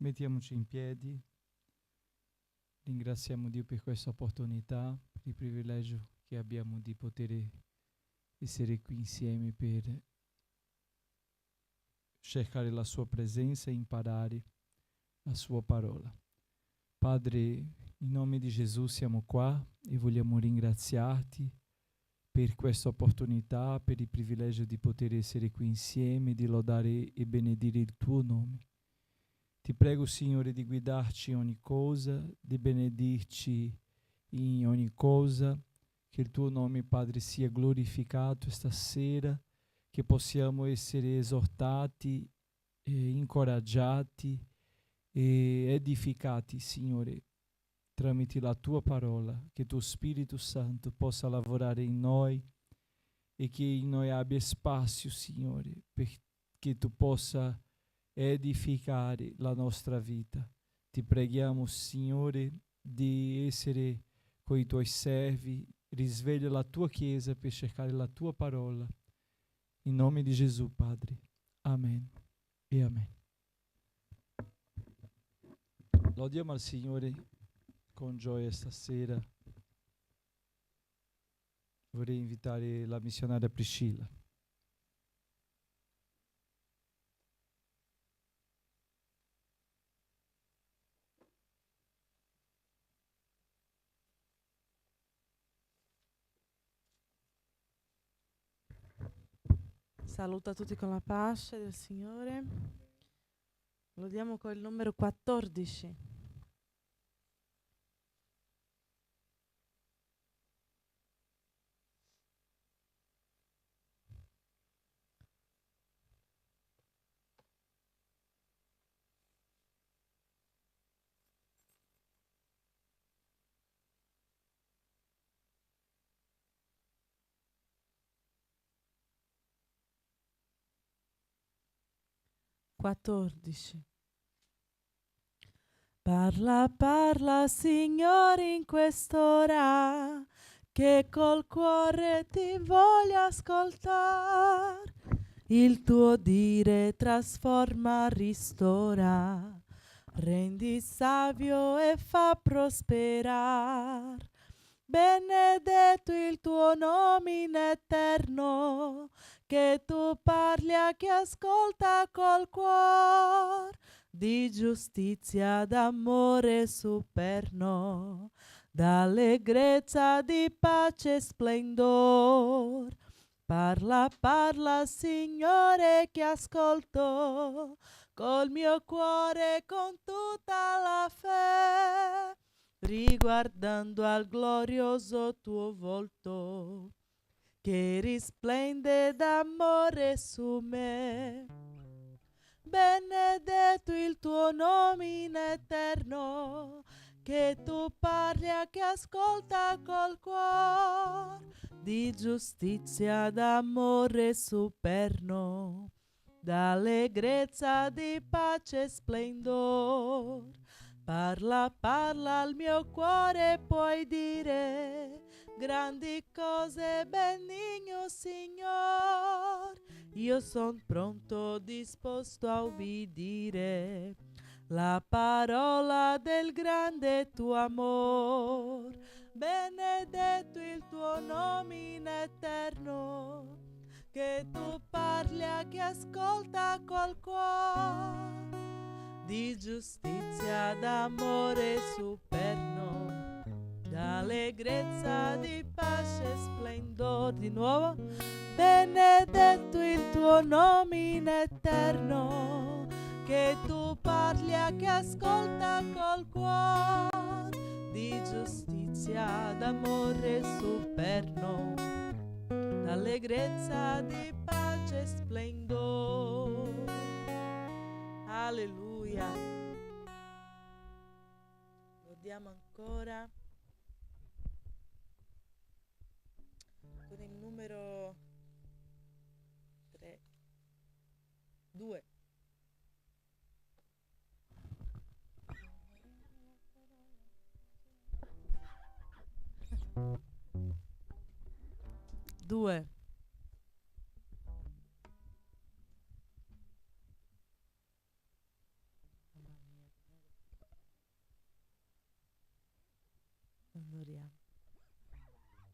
Mettiamoci in piedi, ringraziamo Dio per questa opportunità, per il privilegio che abbiamo di poter essere qui insieme per cercare la sua presenza e imparare la sua parola. Padre, in nome di Gesù siamo qua e vogliamo ringraziarti per questa opportunità, per il privilegio di poter essere qui insieme, di lodare e benedire il tuo nome. Ti prego, Signore, di guidarci in ogni cosa, di benedirci in ogni cosa, che il tuo nome, Padre, sia glorificato stasera, che possiamo essere esortati, incoraggiati e edificati, Signore, tramite la tua parola, che tuo Spirito Santo possa lavorare in noi e che in noi abbia spazio, Signore, perché tu possa edificare la nostra vita. Ti preghiamo, Signore, di essere con i tuoi servi, risveglia la tua Chiesa per cercare la tua parola. In nome di Gesù, Padre. Amen e amen. Lodiamo al Signore con gioia stasera. Vorrei invitare la missionaria Priscilla. Saluto a tutti con la pace del Signore. Lodiamo con il numero 14. Parla, parla, Signore, in quest'ora, che col cuore ti voglio ascoltare. Il tuo dire trasforma, ristora, rendi savio e fa prosperare. Benedetto il tuo nome in eterno, che tu parli a chi ascolta col cuore, di giustizia, d'amore superno, d'allegrezza, di pace e splendor. Parla, parla, Signore, che ascolto col mio cuore, con tutta la fede, riguardando al glorioso tuo volto, che risplende d'amore su me. Benedetto il tuo nome in eterno, che tu parli a chi ascolta col cuore, di giustizia, d'amore superno, d'allegrezza, di pace e splendor. Parla, parla al mio cuore, puoi dire grandi cose, benigno Signor. Io son pronto, disposto a ubbidire la parola del grande tuo amor. Benedetto il tuo nome in eterno, che tu parli a chi ascolta col cuore, di giustizia, d'amore superno, d'allegrezza, di pace e splendor. Di nuovo. Benedetto il tuo nome in eterno, che tu parli a chi ascolta col cuore, di giustizia, d'amore superno, d'allegrezza, di pace e splendor. Alleluia. Lodiamo ancora con il numero 2. Due.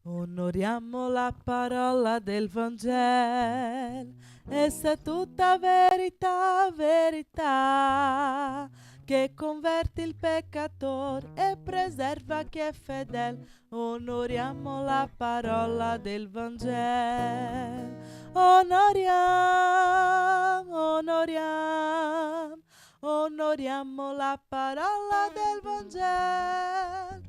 Onoriamo la parola del Vangelo, essa è tutta verità, verità, che converte il peccatore e preserva chi è fedele. Onoriamo la parola del Vangelo, onoriamo la parola del Vangelo,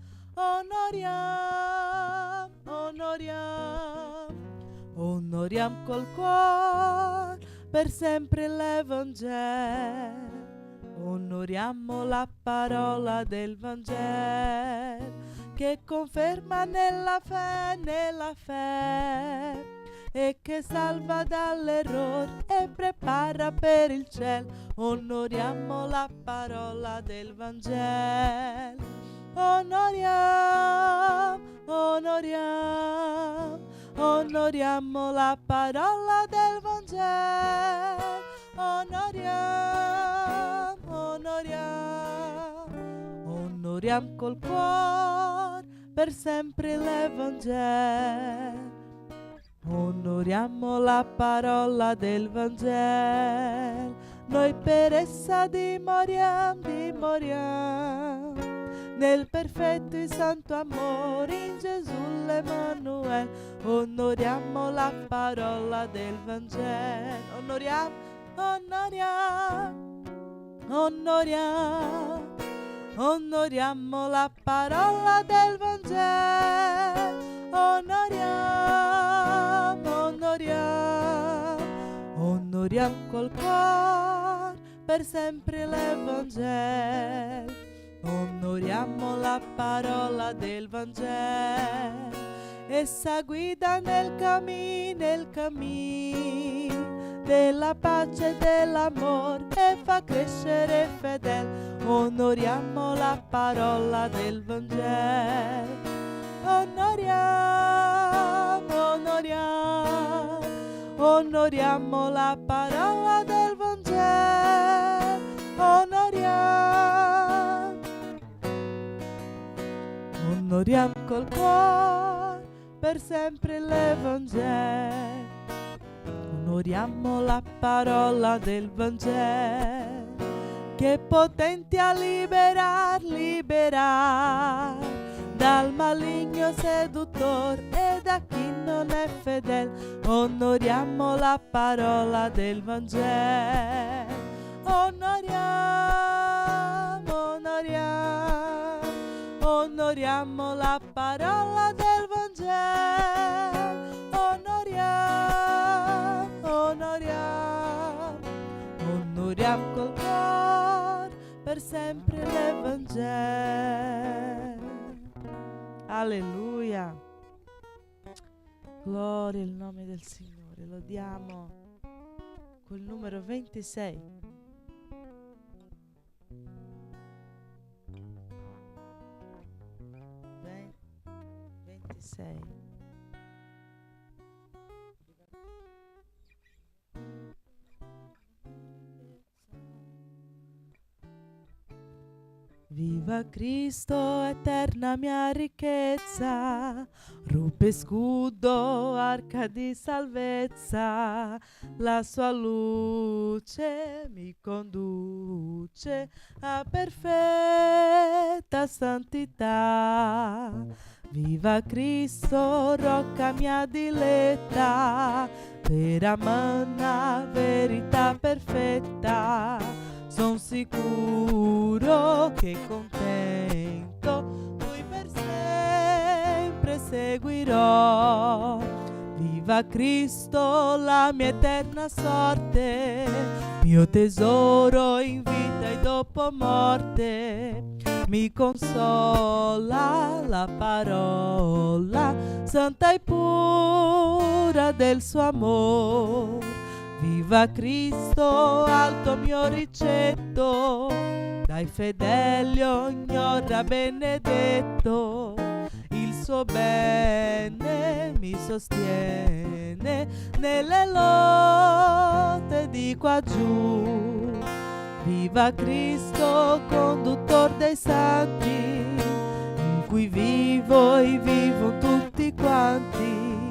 onoriamo col cuore per sempre l'Evangelo. Onoriamo la parola del Vangelo che conferma nella fede e che salva dall'errore e prepara per il cielo. Onoriamo la parola del Vangelo. Onoriamo la parola del Vangelo. Onoriamo col cuore per sempre l'Evangelo. Onoriamo la parola del Vangelo, noi per essa dimoriamo nel perfetto e santo amore in Gesù l'Emanuele. Onoriamo la parola del Vangelo, onoriamo la parola del Vangelo. Onoriamo col cuore per sempre l'Evangelo. Onoriamo la parola del Vangelo, essa guida nel cammino della pace e dell'amore e fa crescere fedele. Onoriamo la parola del Vangelo. Onoriamo la parola del Vangelo. Onoriamo col cuore per sempre l'Evangelo. Onoriamo la parola del Vangelo che è potente a liberare dal maligno seduttore e da chi non è fedele. Onoriamo la parola del Vangelo. Onoriamo la parola del Vangelo. Onoriamo col cuore per sempre l'Evangelo. Alleluia. Gloria al nome del Signore. Lodiamo col numero 26. 26. Viva Cristo, eterna mia ricchezza, rupe scudo, arca di salvezza, la sua luce mi conduce a perfetta santità. Viva Cristo, rocca mia diletta, vera manna, verità perfetta. Son sicuro che contento Lui per sempre seguirò. Viva Cristo, la mia eterna sorte, mio tesoro in vita e dopo morte. Mi consola la parola santa e pura del suo amor. Viva Cristo, alto mio ricetto, dai fedeli ogni ora benedetto. Il suo bene mi sostiene nelle lotte di qua giù. Viva Cristo, conduttor dei santi, in cui cui vivo e vivo tutti quanti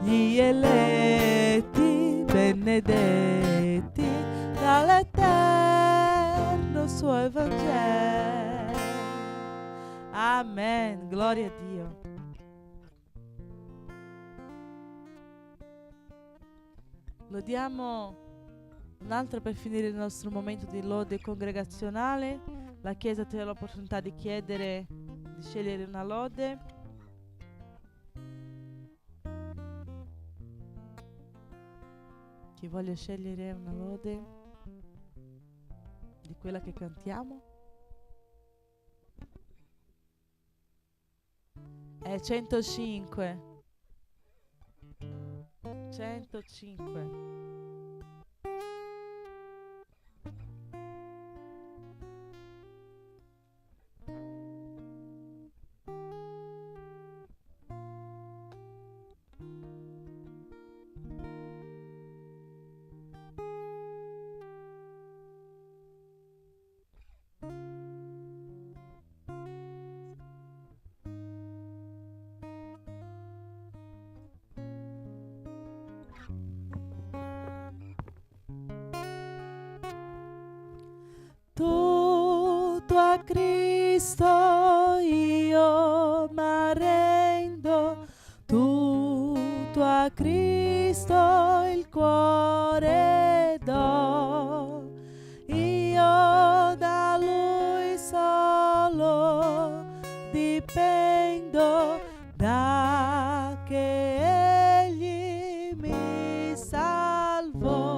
gli eletti benedetti dall'eterno suo Evangelo. Amen, gloria a Dio. Lodiamo un'altra per finire il nostro momento di lode congregazionale. La Chiesa ti dà l'opportunità di chiedere, di scegliere una lode. Chi voglia scegliere una lode di quella che cantiamo? È 105. 105. Tutto a Cristo io m'arrendo, tutto a Cristo il cuore do, io da Lui solo dipendo, da che Egli mi salvò.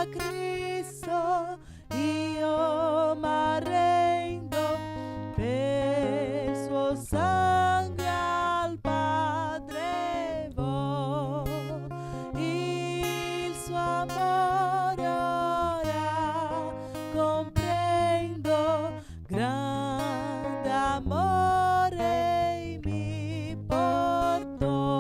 Cristo io m'arrendo, per suo sangue al Padre vo, il suo amore ora comprendo, grande amore mi portò.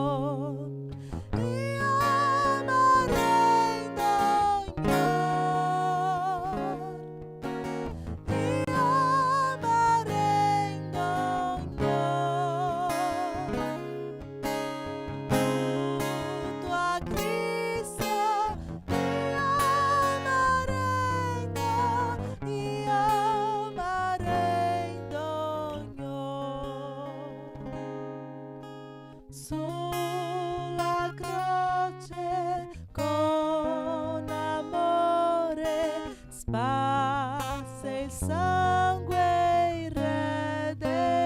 Sulla croce con amore sparse il sangue il Redentore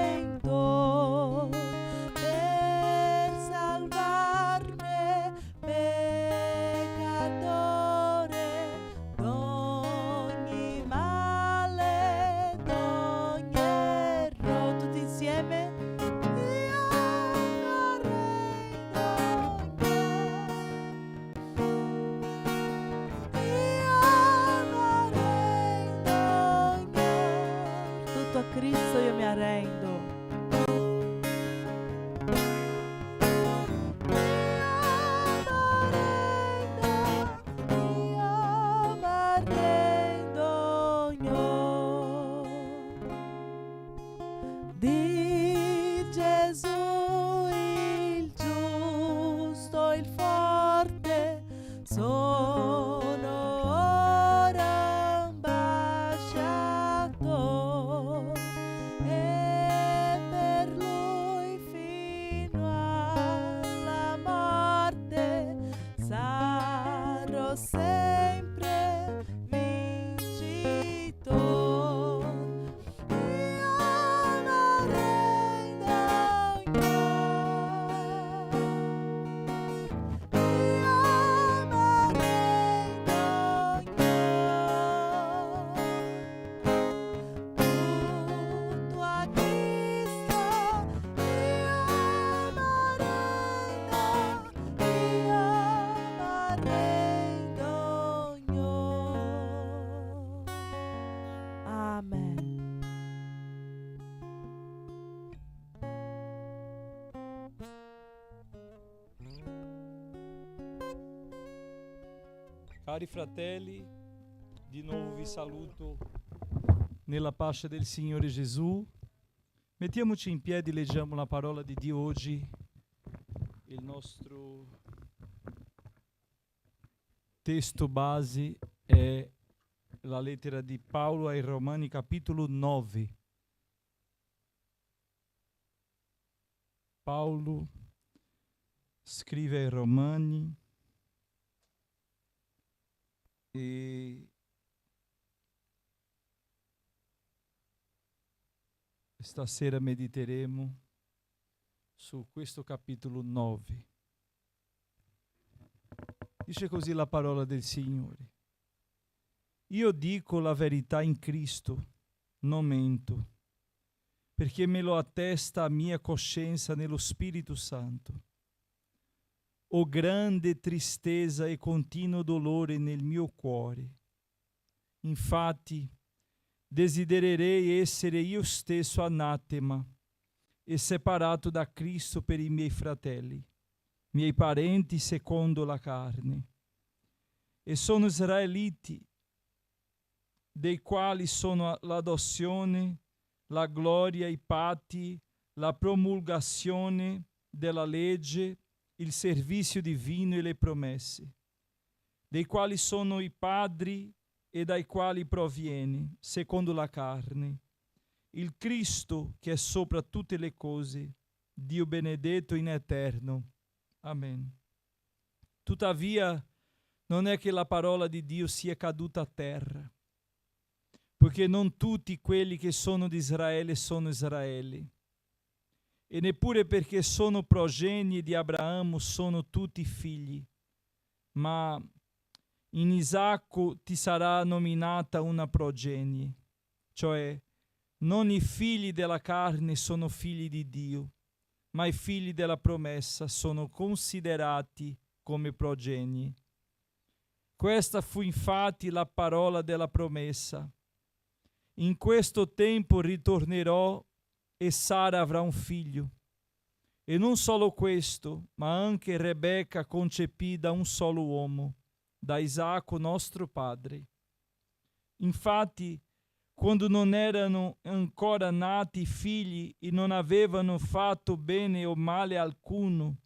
per salvarmi peccatore d'ogni male, d'ogni errore. Tutti insieme. A Cristo io mi arrendo. Io m'arrendo, di Gesù il giusto, il forte, sono ora ambasciatore. Cari fratelli, di nuovo vi saluto nella pace del Signore Gesù. Mettiamoci in piedi, leggiamo la parola di Dio oggi. Il nostro testo base è la lettera di Paolo ai Romani, capitolo 9. Paolo scrive ai Romani e stasera mediteremo su questo capitolo 9. Dice così la parola del Signore: io dico la verità in Cristo, non mento, perché me lo attesta a mia coscienza nello Spirito Santo. Ho grande tristezza e continuo dolore nel mio cuore. Infatti, desidererei essere io stesso anatema e separato da Cristo per i miei fratelli, miei parenti secondo la carne. E sono israeliti, dei quali sono l'adozione, la gloria, i patti, la promulgazione della legge, il servizio divino e le promesse, dei quali sono i padri e dai quali proviene, secondo la carne, il Cristo che è sopra tutte le cose, Dio benedetto in eterno. Amen. Tuttavia, non è che la parola di Dio sia caduta a terra, poiché non tutti quelli che sono di Israele sono Israele, e neppure perché sono progenie di Abramo sono tutti figli, ma in Isacco ti sarà nominata una progenie, cioè non i figli della carne sono figli di Dio, ma i figli della promessa sono considerati come progenie. Questa fu infatti la parola della promessa: in questo tempo ritornerò e Sara avrà un figlio. E non solo questo, ma anche Rebecca concepì da un solo uomo, da Isacco nostro padre. Infatti, quando non erano ancora nati figli e non avevano fatto bene o male alcuno,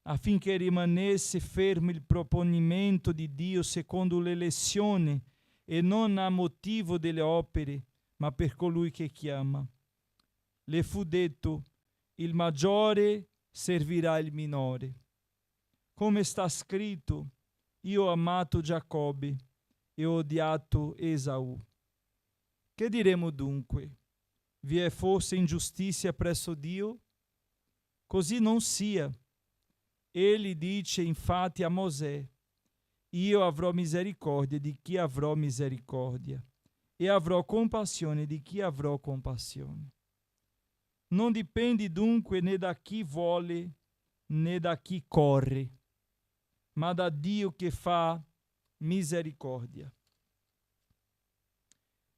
affinché rimanesse fermo il proponimento di Dio secondo l'elezione e non a motivo delle opere, ma per colui che chiama, le fu detto: il maggiore servirà il minore. Come sta scritto: io ho amato Giacobbe e ho odiato Esaù. Che diremo dunque? Vi è forse ingiustizia presso Dio? Così non sia. Egli dice infatti a Mosè: io avrò misericordia di chi avrò misericordia e avrò compassione di chi avrò compassione. Non dipendi dunque né da chi vuole né da chi corre, ma da Dio che fa misericordia.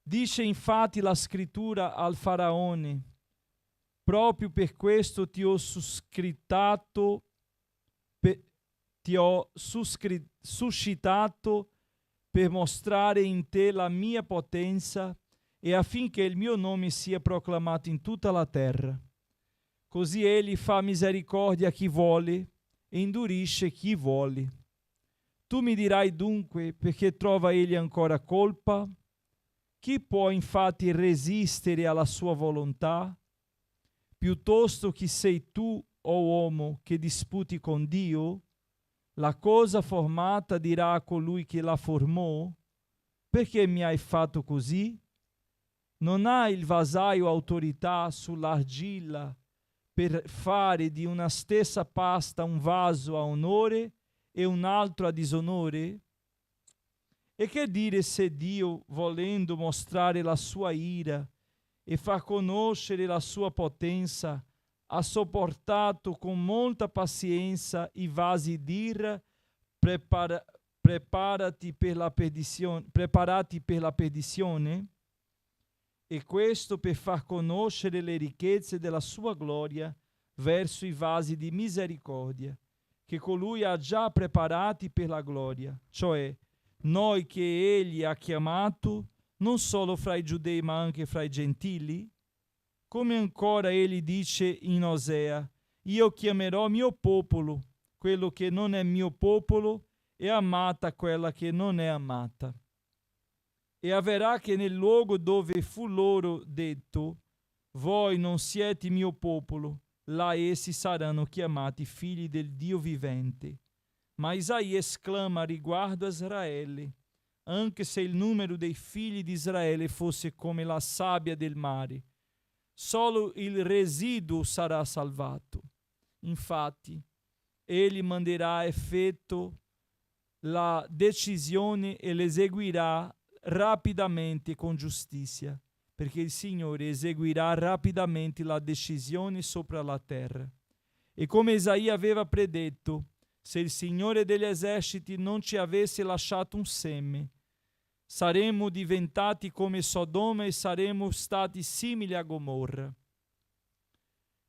Dice infatti la scrittura al Faraone: proprio per questo ti ho suscitato per mostrare in te la mia potenza e affinché il mio nome sia proclamato in tutta la terra. Così egli fa misericordia a chi vuole e indurisce chi vuole. Tu mi dirai dunque: perché trova egli ancora colpa? Chi può infatti resistere alla sua volontà? Piuttosto chi sei tu, o uomo, che disputi con Dio? La cosa formata dirà a colui che la formò: perché mi hai fatto così? Non ha il vasaio autorità sull'argilla per fare di una stessa pasta un vaso a onore e un altro a disonore? E che dire se Dio, volendo mostrare la sua ira e far conoscere la sua potenza, ha sopportato con molta pazienza i vasi d'ira preparati per la perdizione? E questo per far conoscere le ricchezze della sua gloria verso i vasi di misericordia, che colui ha già preparati per la gloria, cioè noi che egli ha chiamato, non solo fra i giudei ma anche fra i gentili? Come ancora egli dice in Osea, io chiamerò mio popolo quello che non è mio popolo e amata quella che non è amata. E avverrà che nel luogo dove fu loro detto, voi non siete mio popolo, là essi saranno chiamati figli del Dio vivente. Ma Isaia esclama riguardo a Israele, anche se il numero dei figli di Israele fosse come la sabbia del mare, solo il residuo sarà salvato. Infatti, egli manderà a effetto la decisione e l'eseguirà rapidamente con giustizia, perché il Signore eseguirà rapidamente la decisione sopra la terra. E come Isaia aveva predetto, se il Signore degli eserciti non ci avesse lasciato un seme, saremmo diventati come Sodoma e saremmo stati simili a Gomorra.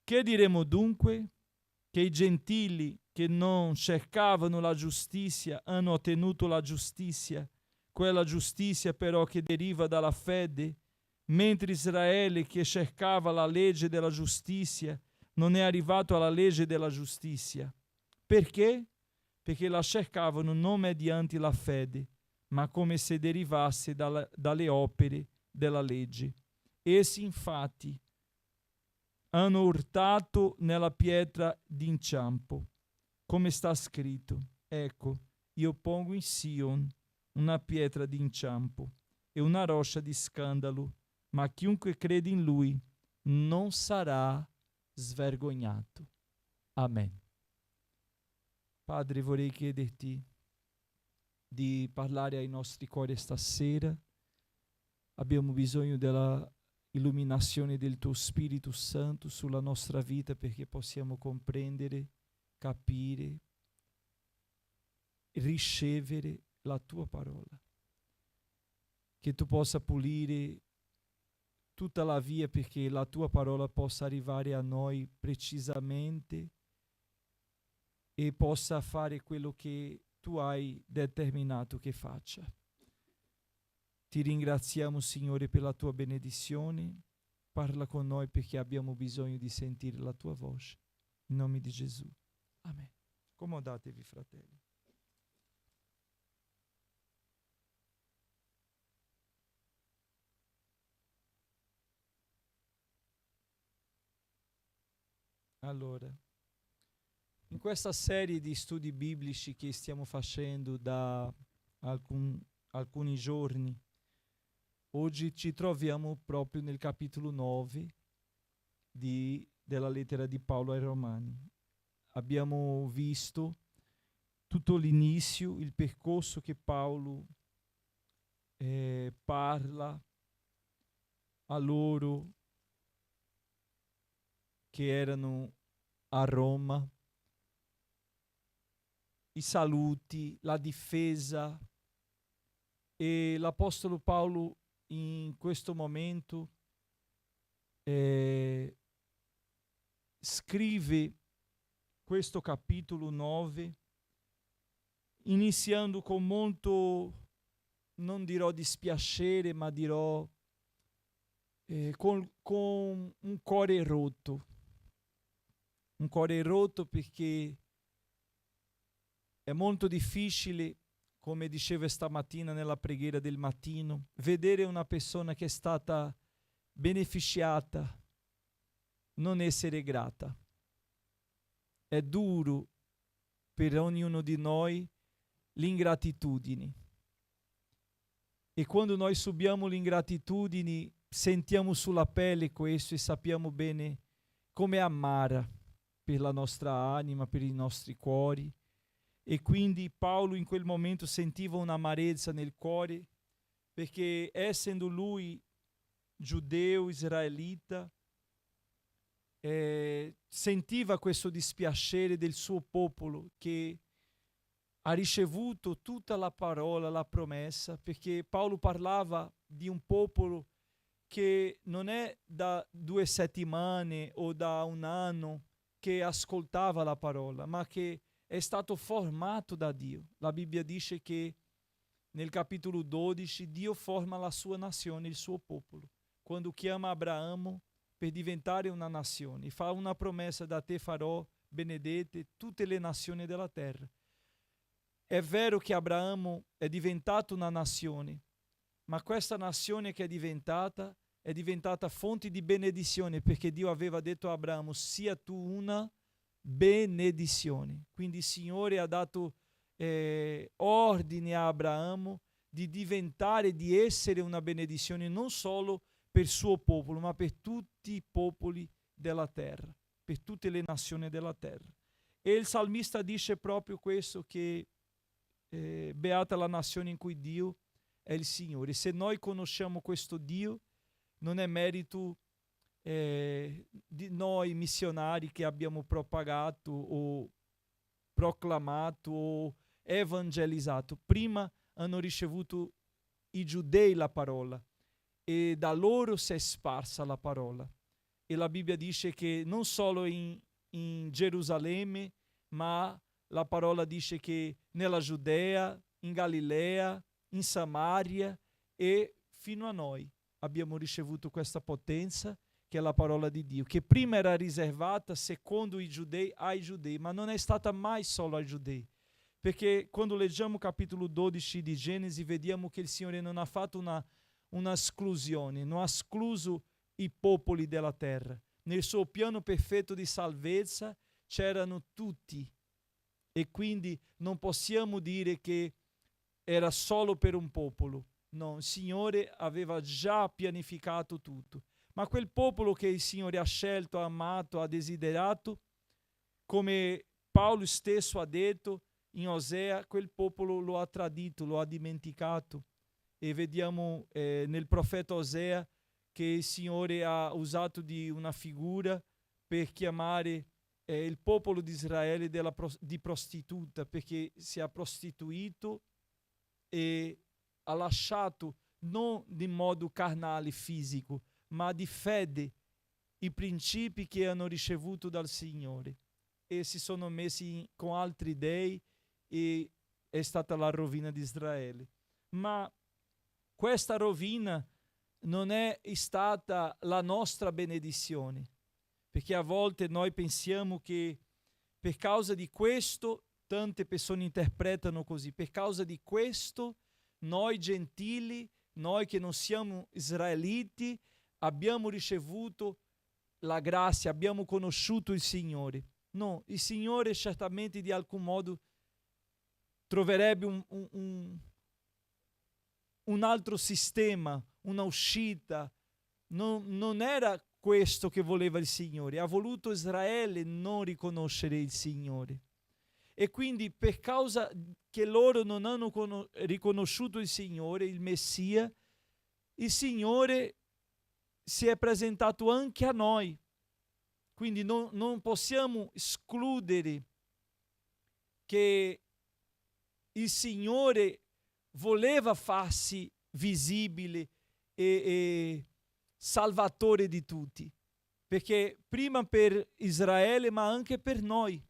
Che diremo dunque? Che i gentili che non cercavano la giustizia hanno ottenuto la giustizia, quella giustizia però che deriva dalla fede, mentre Israele che cercava la legge della giustizia non è arrivato alla legge della giustizia. Perché? Perché la cercavano non mediante la fede, ma come se derivasse dalle opere della legge. Essi infatti hanno urtato nella pietra d'inciampo, come sta scritto, ecco, io pongo in Sion una pietra d'inciampo e una roccia di scandalo, ma chiunque crede in lui non sarà svergognato. Amen. Padre, vorrei chiederti di parlare ai nostri cuori stasera. Abbiamo bisogno della illuminazione del tuo Spirito Santo sulla nostra vita perché possiamo comprendere, capire, ricevere la tua parola. Che tu possa pulire tutta la via perché la tua parola possa arrivare a noi precisamente e possa fare quello che tu hai determinato che faccia. Ti ringraziamo, Signore, per la tua benedizione. Parla con noi perché abbiamo bisogno di sentire la tua voce. In nome di Gesù. Amen. Accomodatevi, fratelli. Allora, in questa serie di studi biblici che stiamo facendo da alcuni giorni, oggi ci troviamo proprio nel capitolo 9 della lettera di Paolo ai Romani. Abbiamo visto tutto l'inizio, il percorso che Paolo parla a loro che erano a Roma, i saluti, la difesa, e l'Apostolo Paolo in questo momento scrive questo capitolo 9 iniziando con molto, non dirò dispiacere, ma dirò con un cuore rotto. Un cuore rotto perché è molto difficile, come dicevo stamattina nella preghiera del mattino, vedere una persona che è stata beneficiata non essere grata. È duro per ognuno di noi l'ingratitudine. E quando noi subiamo l'ingratitudine sentiamo sulla pelle questo e sappiamo bene come è amara per la nostra anima, per i nostri cuori. E quindi Paolo in quel momento sentiva un'amarezza nel cuore perché essendo lui giudeo, israelita, sentiva questo dispiacere del suo popolo che ha ricevuto tutta la parola, la promessa, perché Paolo parlava di un popolo che non è da 2 settimane o da un anno che ascoltava la parola, ma che è stato formato da Dio. La Bibbia dice che nel capitolo 12, Dio forma la sua nazione, il suo popolo. Quando chiama Abramo per diventare una nazione, e fa una promessa: da te farò benedette tutte le nazioni della terra. È vero che Abramo è diventato una nazione, ma questa nazione che è diventata fonte di benedizione, perché Dio aveva detto a Abramo: sia tu una benedizione. Quindi il Signore ha dato ordine a Abramo di diventare, di essere una benedizione non solo per il suo popolo, ma per tutti i popoli della terra, per tutte le nazioni della terra. E il salmista dice proprio questo, che beata la nazione in cui Dio è il Signore. Se noi conosciamo questo Dio, non è merito di noi missionari che abbiamo propagato o proclamato o evangelizzato. Prima hanno ricevuto i giudei la parola e da loro si è sparsa la parola. E la Bibbia dice che non solo in Gerusalemme, ma la parola dice che nella Giudea, in Galilea, in Samaria e fino a noi abbiamo ricevuto questa potenza che è la parola di Dio, che prima era riservata secondo i giudei ai giudei, ma non è stata mai solo ai giudei. Perché quando leggiamo capitolo 12 di Genesi vediamo che il Signore non ha fatto una esclusione, non ha escluso i popoli della terra. Nel suo piano perfetto di salvezza c'erano tutti, e quindi non possiamo dire che era solo per un popolo. No, il Signore aveva già pianificato tutto. Ma quel popolo che il Signore ha scelto, ha amato, ha desiderato, come Paolo stesso ha detto in Osea, quel popolo lo ha tradito, lo ha dimenticato. E vediamo nel profeta Osea che il Signore ha usato di una figura per chiamare il popolo di Israele di prostituta, perché si è prostituito e ha lasciato non in modo carnale, fisico, ma di fede i principi che hanno ricevuto dal Signore, e si sono messi con altri dei, e è stata la rovina di Israele. Ma questa rovina non è stata la nostra benedizione, perché a volte noi pensiamo che per causa di questo, tante persone interpretano così, per causa di questo noi gentili, noi che non siamo israeliti, abbiamo ricevuto la grazia, abbiamo conosciuto il Signore. No, il Signore certamente di alcun modo troverebbe un altro sistema, una uscita. Non era questo che voleva il Signore. Ha voluto Israele non riconoscere il Signore. E quindi per causa che loro non hanno riconosciuto il Signore, il Messia, il Signore si è presentato anche a noi. Quindi non possiamo escludere che il Signore voleva farsi visibile e salvatore di tutti, perché prima per Israele ma anche per noi,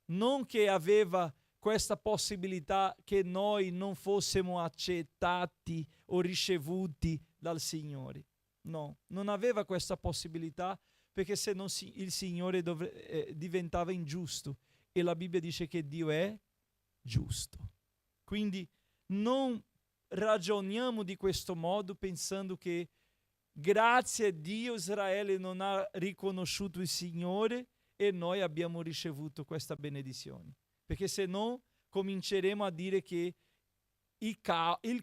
non che aveva questa possibilità che noi non fossimo accettati o ricevuti dal Signore. No, non aveva questa possibilità, perché se no il Signore diventava ingiusto, e la Bibbia dice che Dio è giusto. Quindi non ragioniamo di questo modo pensando che grazie a Dio Israele non ha riconosciuto il Signore e noi abbiamo ricevuto questa benedizione, perché se no cominceremo a dire che il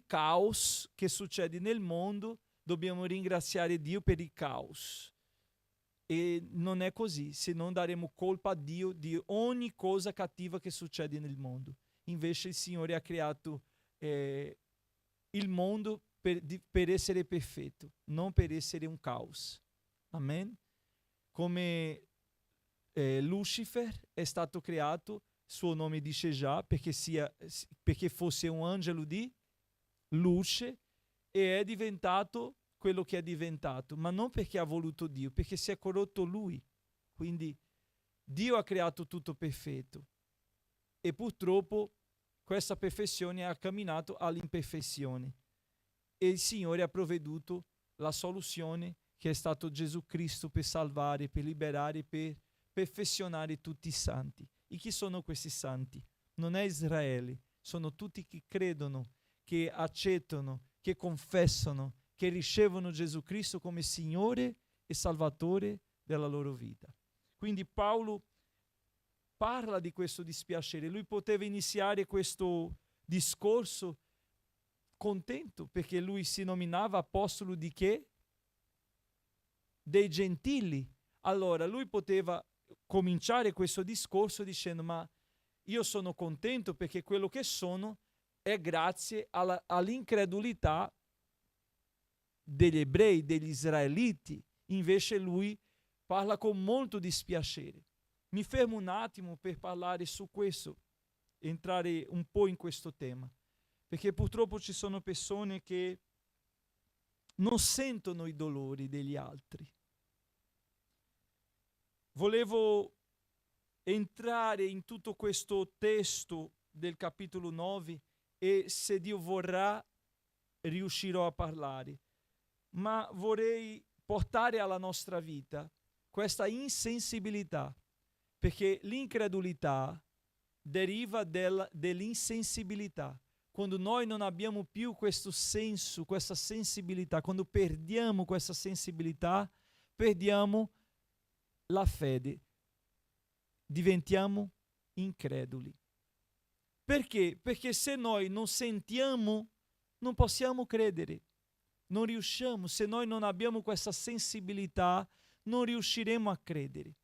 caos che succede nel mondo dobbiamo ringraziare Dio per il caos, e non è così, se non daremo colpa a Dio di ogni cosa cattiva che succede nel mondo. Invece il Signore ha creato il mondo per essere perfetto, non per essere un caos. Amen? Come Lucifer è stato creato, suo nome dice già, perché fosse un angelo di luce, e è diventato quello che è diventato, ma non perché ha voluto Dio, perché si è corrotto lui. Quindi Dio ha creato tutto perfetto, e purtroppo questa perfezione ha camminato all'imperfezione e il Signore ha provveduto la soluzione che è stato Gesù Cristo per salvare, per liberare, per perfezionare tutti i santi. E chi sono questi santi? Non è Israele, sono tutti che credono, che accettano, che confessano, che ricevono Gesù Cristo come Signore e Salvatore della loro vita. Quindi Paolo parla di questo dispiacere. Lui poteva iniziare questo discorso contento perché lui si nominava apostolo di che? Dei gentili. Allora lui poteva cominciare questo discorso dicendo: ma io sono contento perché quello che sono è grazie all'incredulità degli ebrei, degli israeliti. Invece lui parla con molto dispiacere. Mi fermo un attimo per parlare su questo, entrare un po' in questo tema, perché purtroppo ci sono persone che non sentono i dolori degli altri. Volevo entrare in tutto questo testo del capitolo 9 e, se Dio vorrà, riuscirò a parlare, ma vorrei portare alla nostra vita questa insensibilità, perché l'incredulità deriva dell'insensibilità. Quando noi non abbiamo più questo senso, questa sensibilità, quando perdiamo questa sensibilità, perdiamo la fede, diventiamo increduli. Perché? Perché se noi non sentiamo, non possiamo credere, non riusciamo. Se noi non abbiamo questa sensibilità, non riusciremo a credere.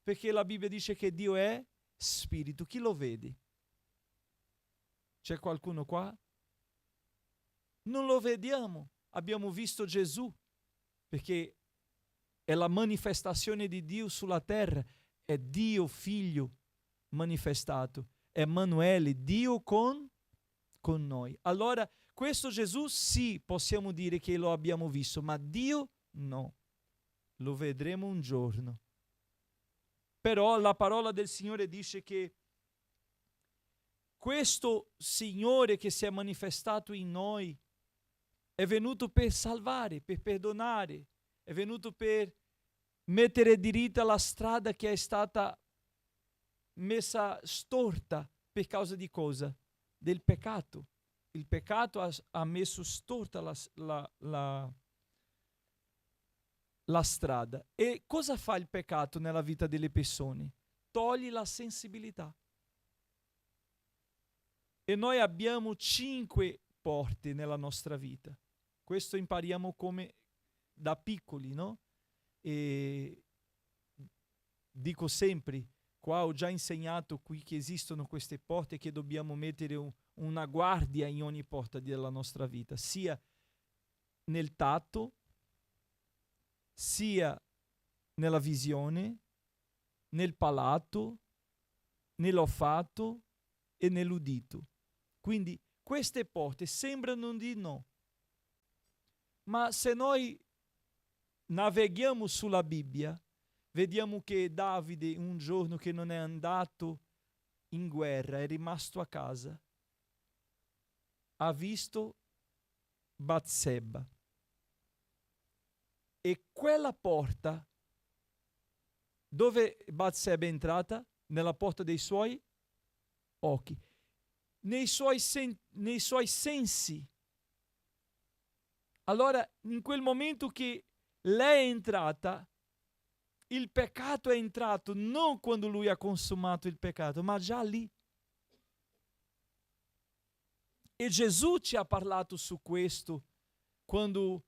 Perché la Bibbia dice che Dio è spirito. Chi lo vede? C'è qualcuno qua? Non lo vediamo. Abbiamo visto Gesù, perché è la manifestazione di Dio sulla terra. È Dio Figlio manifestato. È Emanuele, Dio con noi. Allora, questo Gesù sì, possiamo dire che lo abbiamo visto, ma Dio no. Lo vedremo un giorno. Però la parola del Signore dice che questo Signore che si è manifestato in noi è venuto per salvare, per perdonare, è venuto per mettere diritta la strada che è stata messa storta per causa di cosa? Del peccato. Il peccato ha messo storta la strada. E cosa fa il peccato nella vita delle persone? Toglie la sensibilità. E noi abbiamo 5 porte nella nostra vita. Questo impariamo come da piccoli, no? E dico sempre, qua ho già insegnato qui che esistono queste porte, che dobbiamo mettere una guardia in ogni porta della nostra vita, sia nel tatto, sia nella visione, nel palato, nell'olfatto e nell'udito. Quindi queste porte sembrano di no, ma se noi navighiamo sulla Bibbia, vediamo che Davide, un giorno che non è andato in guerra, è rimasto a casa, ha visto Batseba. E quella porta, dove Batseba è entrata? Nella porta dei suoi occhi, nei suoi sensi. Allora, in quel momento che lei è entrata, il peccato è entrato non quando lui ha consumato il peccato, ma già lì. E Gesù ci ha parlato su questo quando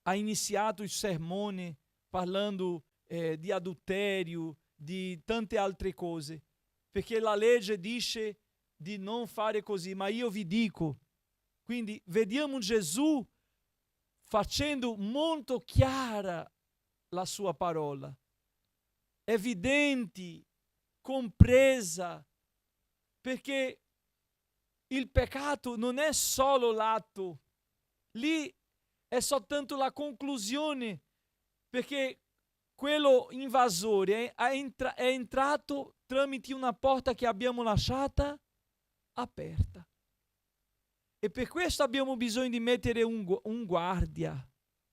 ha iniziato il sermone parlando di adulterio, di tante altre cose, perché la legge dice di non fare così, ma io vi dico. Quindi vediamo Gesù facendo molto chiara la sua parola, evidente, compresa, perché il peccato non è solo l'atto, lì è soltanto la conclusione, perché quello invasore è entrato tramite una porta che abbiamo lasciata aperta. E per questo abbiamo bisogno di mettere un guardia,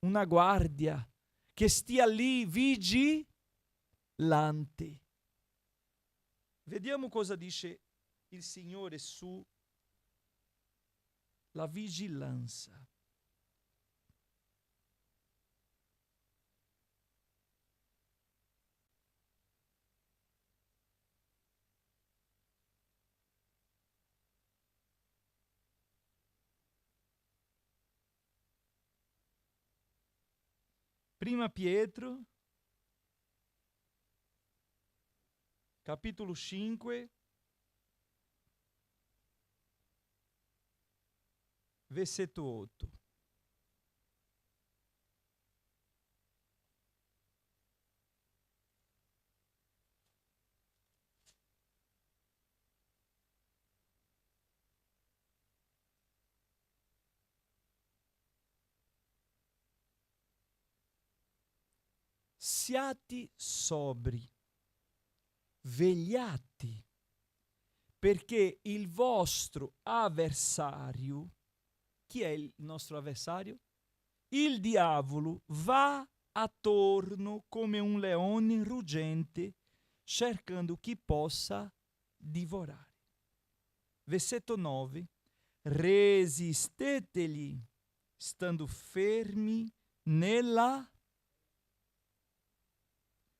una guardia, che stia lì vigilante. Vediamo cosa dice il Signore su la vigilanza. Prima Pietro, capitolo 5, versetto 8. Siate sobri, vegliati, perché il vostro avversario, chi è il nostro avversario? Il diavolo va attorno come un leone ruggente, cercando chi possa divorare. Versetto 9. Resistetegli, stando fermi nella,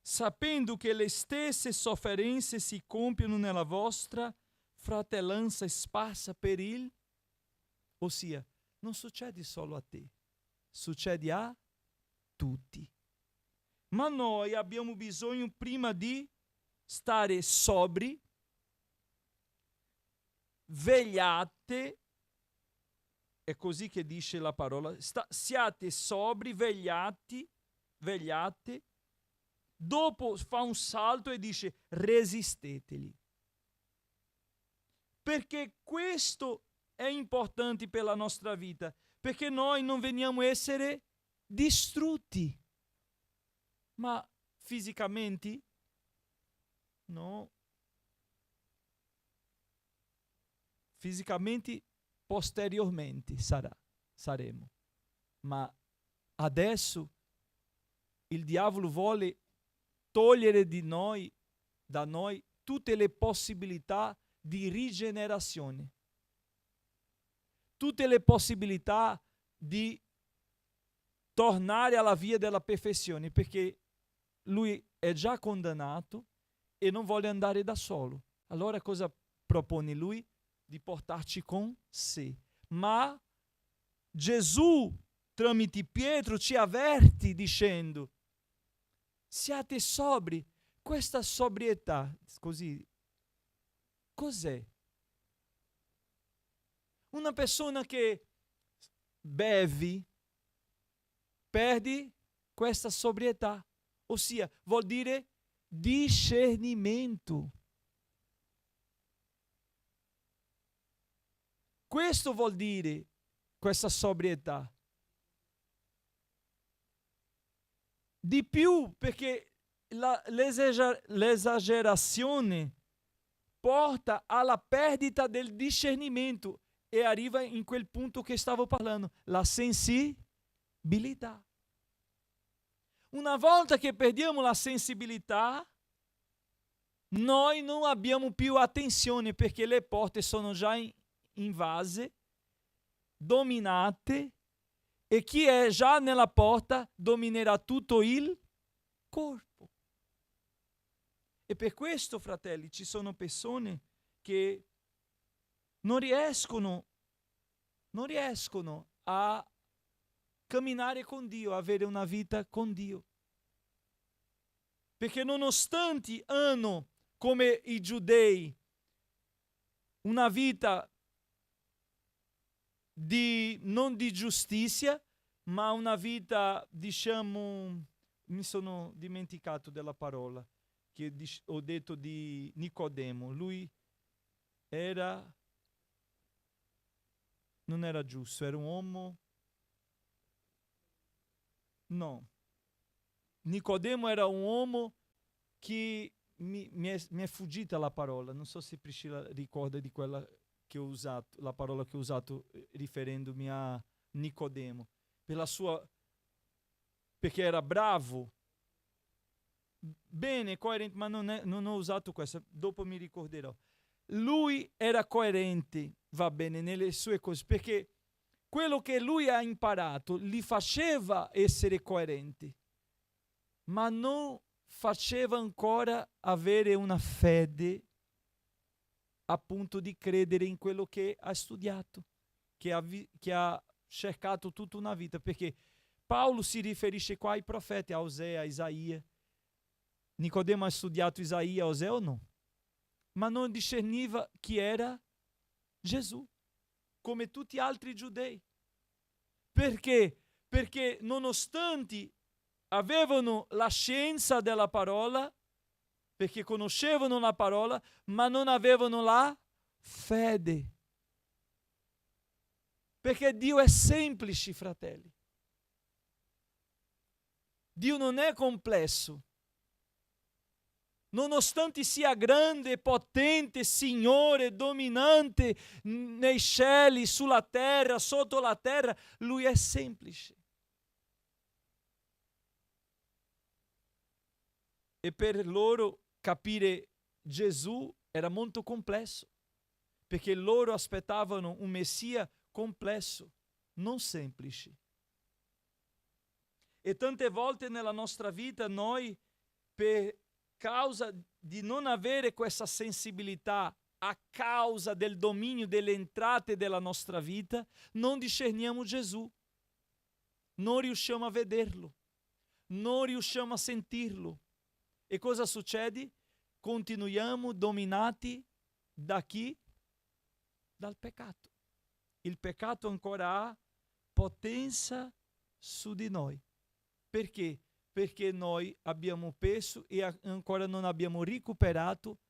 sapendo che le stesse sofferenze si compiono nella vostra fratellanza sparsa per il, ossia, non succede solo a te, succede a tutti. Ma noi abbiamo bisogno prima di stare sobri, vegliate, è così che dice la parola, siate sobri, vegliate, dopo fa un salto e dice resisteteli. Perché questo è importante per la nostra vita, perché noi non veniamo a essere distrutti. Ma fisicamente? No. Fisicamente, posteriormente saremo. Ma adesso il diavolo vuole togliere da noi tutte le possibilità di rigenerazione, tutte le possibilità di tornare alla via della perfezione, perché lui è già condannato e non vuole andare da solo. Allora cosa propone lui? Di portarci con sé. Ma Gesù, tramite Pietro, ci avverte dicendo: siate sobri. Questa sobrietà, così, cos'è? Una persona che bevi perde questa sobrietà, ossia vuol dire discernimento. Questo vuol dire questa sobrietà. Di più, perché l'esagerazione porta alla perdita del discernimento e arriva in quel punto che stavo parlando, la sensibilità. Una volta che perdiamo la sensibilità, noi non abbiamo più attenzione, perché le porte sono già invase, dominate, e chi è già nella porta dominerà tutto il corpo. E per questo, fratelli, ci sono persone che non riescono a camminare con Dio, a avere una vita con Dio. Perché nonostante hanno, come i giudei, una vita non di giustizia, ma una vita, diciamo, mi sono dimenticato della parola che ho detto di Nicodemo. Lui non era giusto, era un uomo. No. Nicodemo era un uomo che mi è fuggita la parola, non so se Priscilla ricorda di quella che ho usato, la parola che ho usato riferendomi a Nicodemo, perché era bravo, bene, coerente, ma non ho usato questo, dopo mi ricorderò. Lui era coerente, va bene, nelle sue cose, perché quello che lui ha imparato li faceva essere coerenti, ma non faceva ancora avere una fede appunto di credere in quello che ha studiato, che ha cercato tutta una vita, perché Paolo si riferisce qua ai profeti, a Osea, a Isaia. Nicodemo ha studiato Isaia, Osea o no? Ma non discerniva chi era Gesù, come tutti gli altri giudei. Perché? Perché nonostante avevano la scienza della parola, perché conoscevano la parola, ma non avevano la fede. Perché Dio è semplice, fratelli. Dio non è complesso. Nonostante sia grande, potente, Signore, dominante nei cieli, sulla terra, sotto la terra, Lui è semplice. E per loro capire Gesù era molto complesso, perché loro aspettavano un Messia complesso, non semplice. E tante volte nella nostra vita noi, per causa di non avere questa sensibilità, a causa del dominio delle entrate della nostra vita, non discerniamo Gesù, non riusciamo a vederlo, non riusciamo a sentirlo. E cosa succede? Continuiamo dominati da chi? Dal peccato. Il peccato ancora ha potenza su di noi. Perché? Perché noi abbiamo perso e ancora non abbiamo recuperato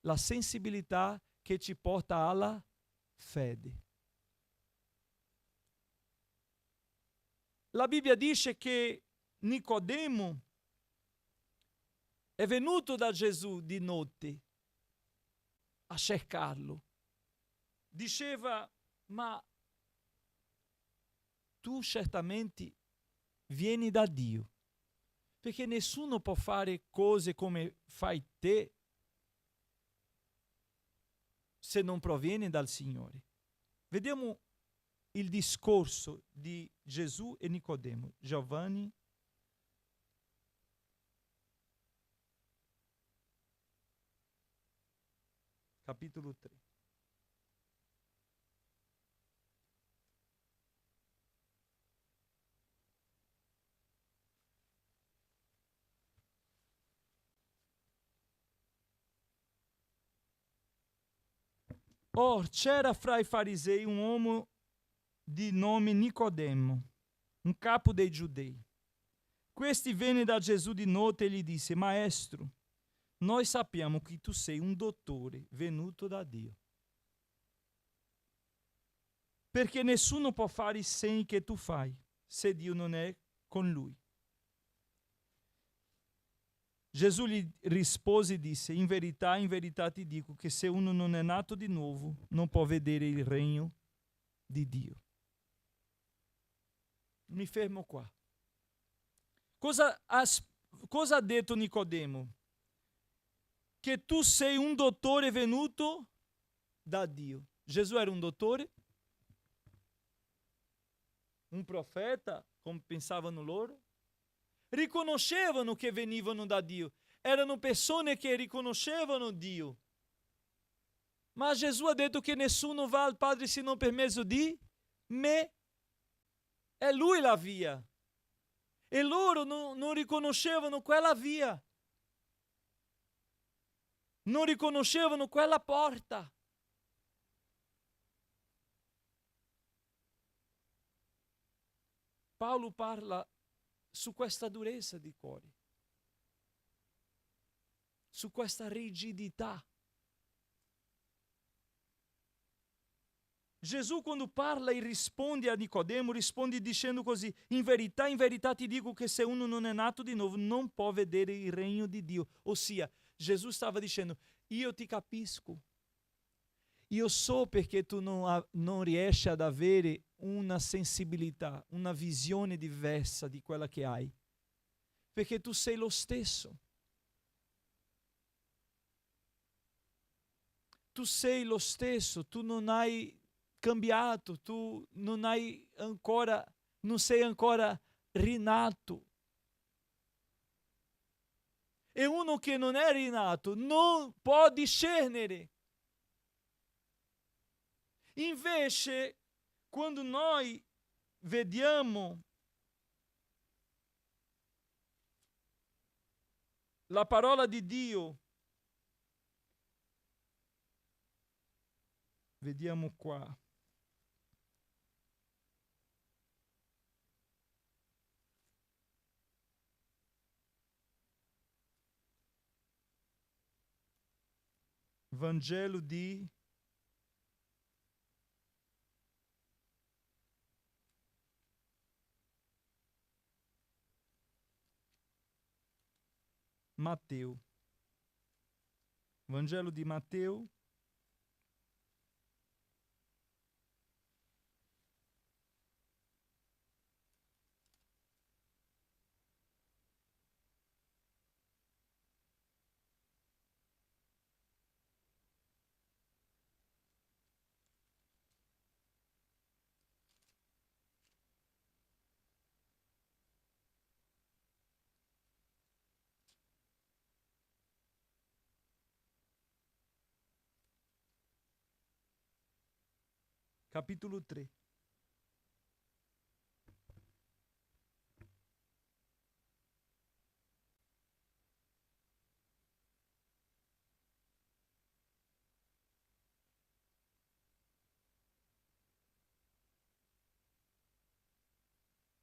la sensibilità che ci porta alla fede. La Bibbia dice che Nicodemo è venuto da Gesù di notte a cercarlo. Diceva, ma tu certamente vieni da Dio, perché nessuno può fare cose come fai te se non proviene dal Signore. Vediamo il discorso di Gesù e Nicodemo. Giovanni capitolo 3. Or c'era fra i farisei un uomo di nome Nicodemo, un capo dei giudei. Questi venne da Gesù di notte e gli disse: Maestro, noi sappiamo che tu sei un dottore venuto da Dio, perché nessuno può fare i segni che tu fai se Dio non è con lui. Gesù gli rispose e disse: in verità ti dico che se uno non è nato di nuovo non può vedere il regno di Dio. Mi fermo qua. Cosa ha detto Nicodemo? Che tu sei un dottore venuto da Dio. Gesù era un dottore? Un profeta, come pensavano loro? Riconoscevano che venivano da Dio. Erano persone che riconoscevano Dio. Ma Gesù ha detto che nessuno va al Padre se non per mezzo di me. È Lui la via. E loro non riconoscevano quella via. Non riconoscevano quella porta. Paolo parla su questa durezza di cuore, su questa rigidità. Gesù quando parla e risponde a Nicodemo, risponde dicendo così: in verità ti dico che se uno non è nato di nuovo non può vedere il regno di Dio. Ossia, Gesù stava dicendo: io ti capisco, Io so perché tu non riesci ad avere una sensibilità, una visione diversa di quella che hai. Perché tu sei lo stesso. Tu sei lo stesso, tu non hai cambiato, tu non sei ancora rinato. E uno che non è rinato non può discernere. Invece, quando noi vediamo la parola di Dio, vediamo qua. Vangelo di Matteo. Vangelo di Matteo. Capitolo 3.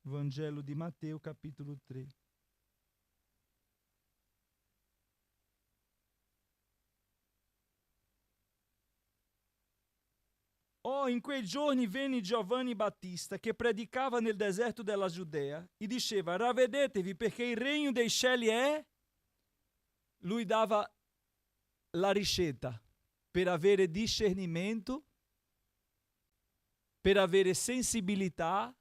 Vangelo di Matteo, capitolo 3. Oh, in quei giorni venne Giovanni Battista che predicava nel deserto della Giudea e diceva: ravvedetevi perché il regno dei cieli è. Lui dava la ricetta per avere discernimento, per avere sensibilità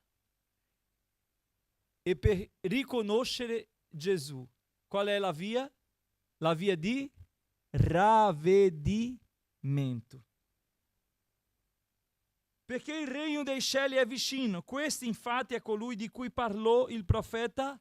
e per riconoscere Gesù. Qual è la via? La via di ravvedimento. Perché il regno dei cieli è vicino. Questo infatti è colui di cui parlò il profeta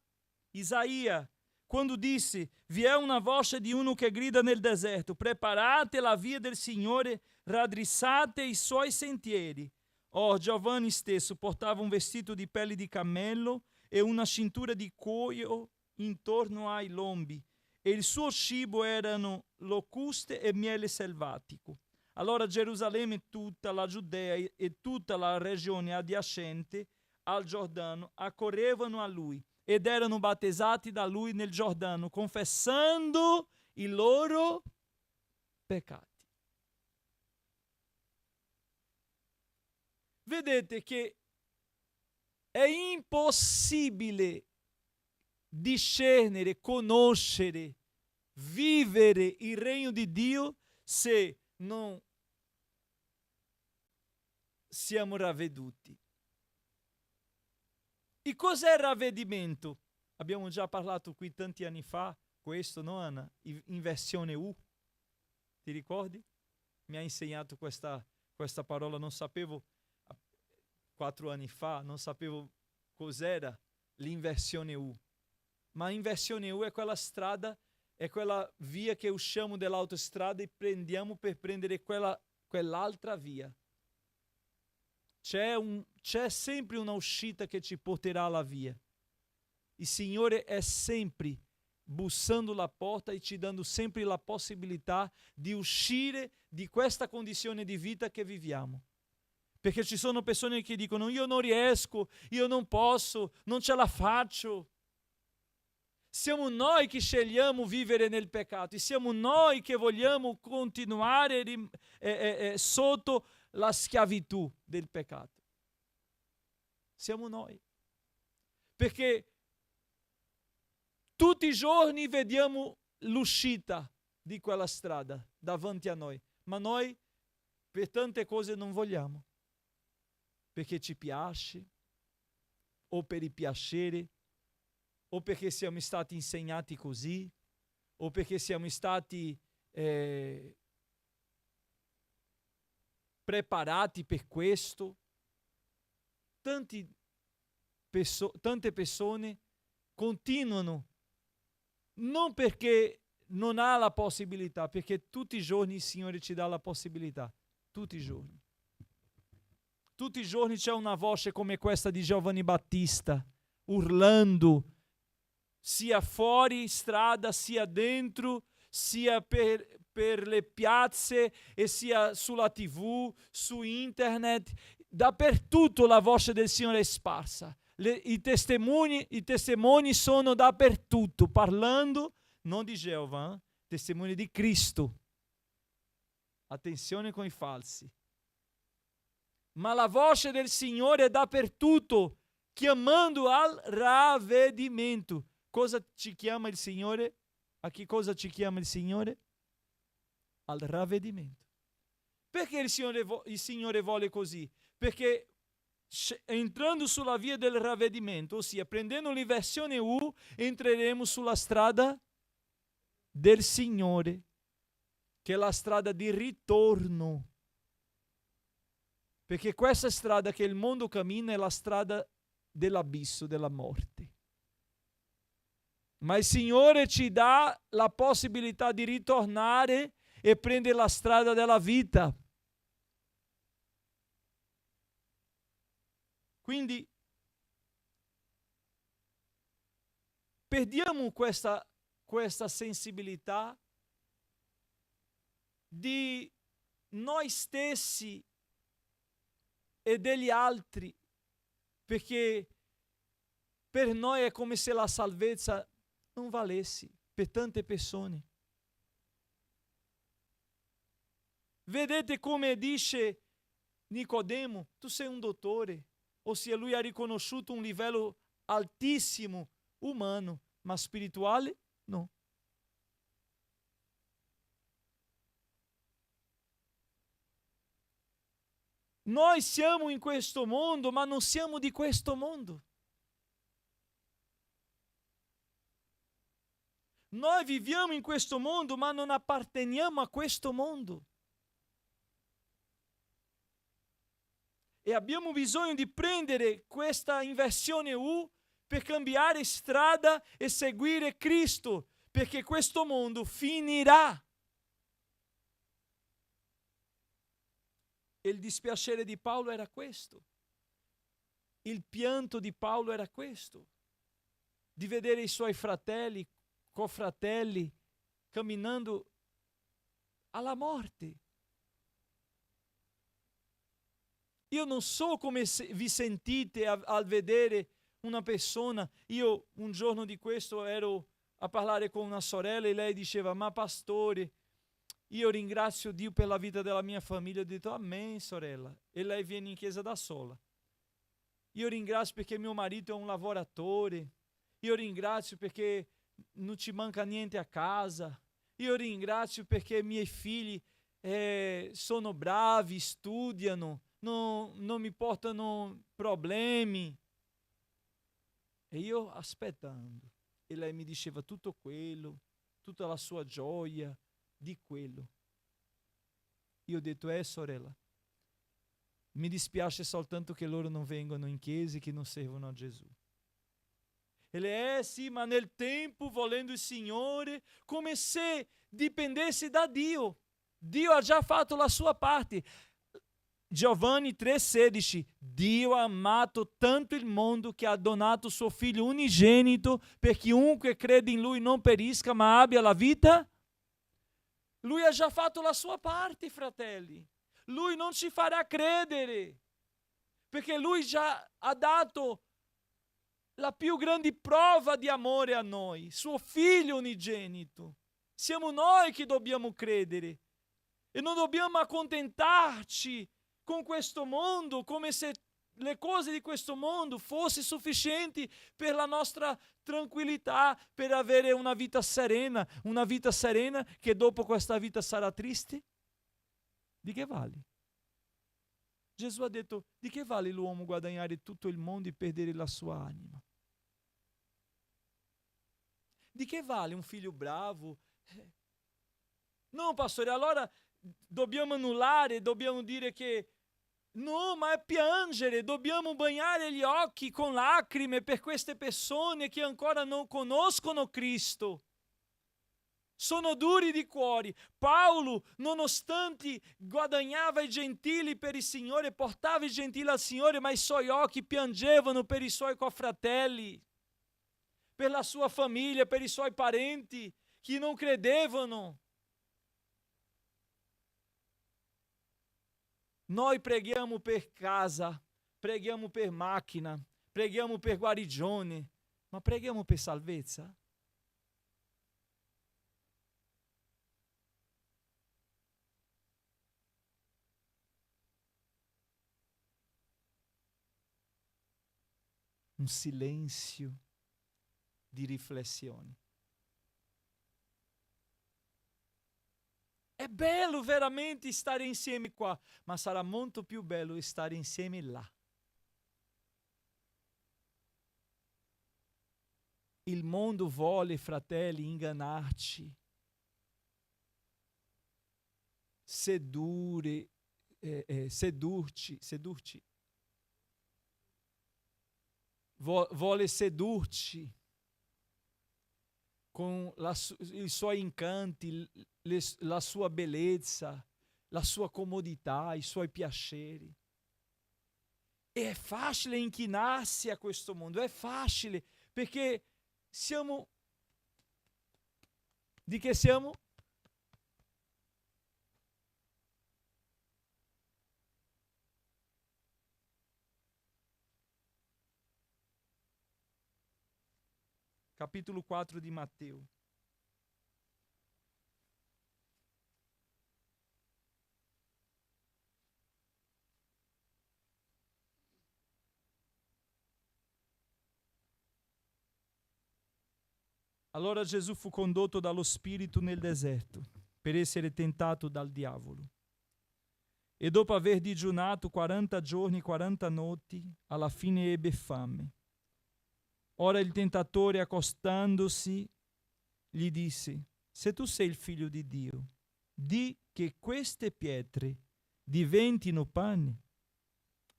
Isaia, quando disse: vi è una voce di uno che grida nel deserto, preparate la via del Signore, raddrizzate i suoi sentieri. Oh, Giovanni stesso portava un vestito di pelle di cammello e una cintura di cuoio intorno ai lombi, e il suo cibo erano locuste e miele selvatico. Allora Gerusalemme, tutta la Giudea e tutta la regione adiacente al Giordano accorrevano a lui ed erano battezzati da lui nel Giordano, confessando i loro peccati. Vedete che è impossibile discernere, conoscere, vivere il regno di Dio se non siamo ravveduti. E cos'è il ravvedimento? Abbiamo già parlato qui tanti anni fa, questo, no Anna? In versione U. Ti ricordi? Mi ha insegnato questa parola, non sapevo, 4 anni fa, non sapevo cos'era l'inversione U. Ma inversione U è quella strada, è quella via che usciamo dall'autostrada e prendiamo per prendere quell'altra via. C'è sempre una uscita che ci porterà alla via. Il Signore è sempre bussando la porta e ci dando sempre la possibilità di uscire di questa condizione di vita che viviamo. Perché ci sono persone che dicono: io non riesco, io non posso, non ce la faccio. Siamo noi che scegliamo vivere nel peccato e siamo noi che vogliamo continuare sotto la schiavitù del peccato. Siamo noi. Perché tutti i giorni vediamo l'uscita di quella strada davanti a noi, ma noi per tante cose non vogliamo, perché ci piace, o per il piacere, o perché siamo stati insegnati così, o perché siamo stati preparati per questo. Tante persone continuano, non perché non ha la possibilità, perché tutti i giorni il Signore ci dà la possibilità, tutti i giorni. Tutti i giorni c'è una voce come questa di Giovanni Battista, urlando, sia fuori strada, sia dentro, sia per le piazze, e sia sulla TV, su internet. Dappertutto la voce del Signore è sparsa. I testimoni sono dappertutto, parlando non di Geova, testimoni di Cristo. Attenzione con i falsi. Ma la voce del Signore è dappertutto, chiamando al ravvedimento. Cosa ci chiama il Signore? A che cosa ci chiama il Signore? Al ravvedimento. Perché il Signore vuole così? Perché entrando sulla via del ravvedimento, ossia prendendo l'inversione U, entreremo sulla strada del Signore, che è la strada di ritorno. Perché questa strada che il mondo cammina è la strada dell'abisso, della morte. Ma il Signore ci dà la possibilità di ritornare e prendere la strada della vita. Quindi perdiamo questa sensibilità di noi stessi e degli altri, perché per noi è come se la salvezza non valesse per tante persone. Vedete come dice Nicodemo, tu sei un dottore, ossia lui ha riconosciuto un livello altissimo umano, ma spirituale no. Noi siamo in questo mondo, ma non siamo di questo mondo. Noi viviamo in questo mondo, ma non apparteniamo a questo mondo. E abbiamo bisogno di prendere questa inversione U per cambiare strada e seguire Cristo, perché questo mondo finirà. E il dispiacere di Paolo era questo. Il pianto di Paolo era questo, di vedere i suoi fratelli, confratelli, camminando alla morte. Io non so come vi sentite al vedere una persona. Io un giorno di questo ero a parlare con una sorella e lei diceva: ma pastore, io ringrazio Dio per la vita della mia famiglia. Ho detto: amen, sorella. E lei viene in chiesa da sola. Io ringrazio perché mio marito è un lavoratore. Io ringrazio perché non ci manca niente a casa. Io ringrazio perché i miei figli sono bravi, studiano, non mi portano problemi. E io aspettando. E lei mi diceva tutto quello, tutta la sua gioia di quello. Io ho detto: sorella, mi dispiace soltanto che loro non vengono in chiesa e che non servono a Gesù. E lei: sì, ma nel tempo, volendo il Signore, come se dipendesse da Dio. Dio ha già fatto la sua parte. Giovanni 3,16: Dio ha amato tanto il mondo che ha donato suo figlio unigenito per chiunque crede in lui non perisca ma abbia la vita. Lui ha già fatto la sua parte, fratelli. Lui non ci farà credere, perché lui già ha dato la più grande prova di amore a noi, suo figlio unigenito. Siamo noi che dobbiamo credere e non dobbiamo accontentarci con questo mondo come se le cose di questo mondo fossero sufficienti per la nostra tranquillità, per avere una vita serena che dopo questa vita sarà triste. Di che vale? Gesù ha detto: di che vale l'uomo guadagnare tutto il mondo e perdere la sua anima? Di che vale un figlio bravo? No, pastore, allora dobbiamo annullare, dobbiamo dire che no, ma è piangere, dobbiamo bagnare gli occhi con lacrime per queste persone che ancora non conoscono Cristo. Sono duri di cuore. Paolo, nonostante guadagnava i gentili per il Signore, portava i gentili al Signore, ma i suoi occhi piangevano per i suoi confratelli, per la sua famiglia, per i suoi parenti che non credevano. Noi preghiamo per casa, preghiamo per macchina, preghiamo per guarigione, ma preghiamo per salvezza? Un silenzio di riflessione. È bello veramente stare insieme qua, ma sarà molto più bello stare insieme là. Il mondo vuole, fratelli, ingannarci, sedurci, vuole sedurci con i suoi incanti, la sua bellezza, la sua comodità, i suoi piaceri. E è facile inchinarsi a questo mondo, è facile, perché siamo... Di che siamo? Capitolo 4 di Matteo. Allora Gesù fu condotto dallo Spirito nel deserto per essere tentato dal diavolo. E dopo aver digiunato 40 giorni e 40 notti, alla fine ebbe fame. Ora il tentatore, accostandosi, gli disse: se tu sei il figlio di Dio, di che queste pietre diventino pane.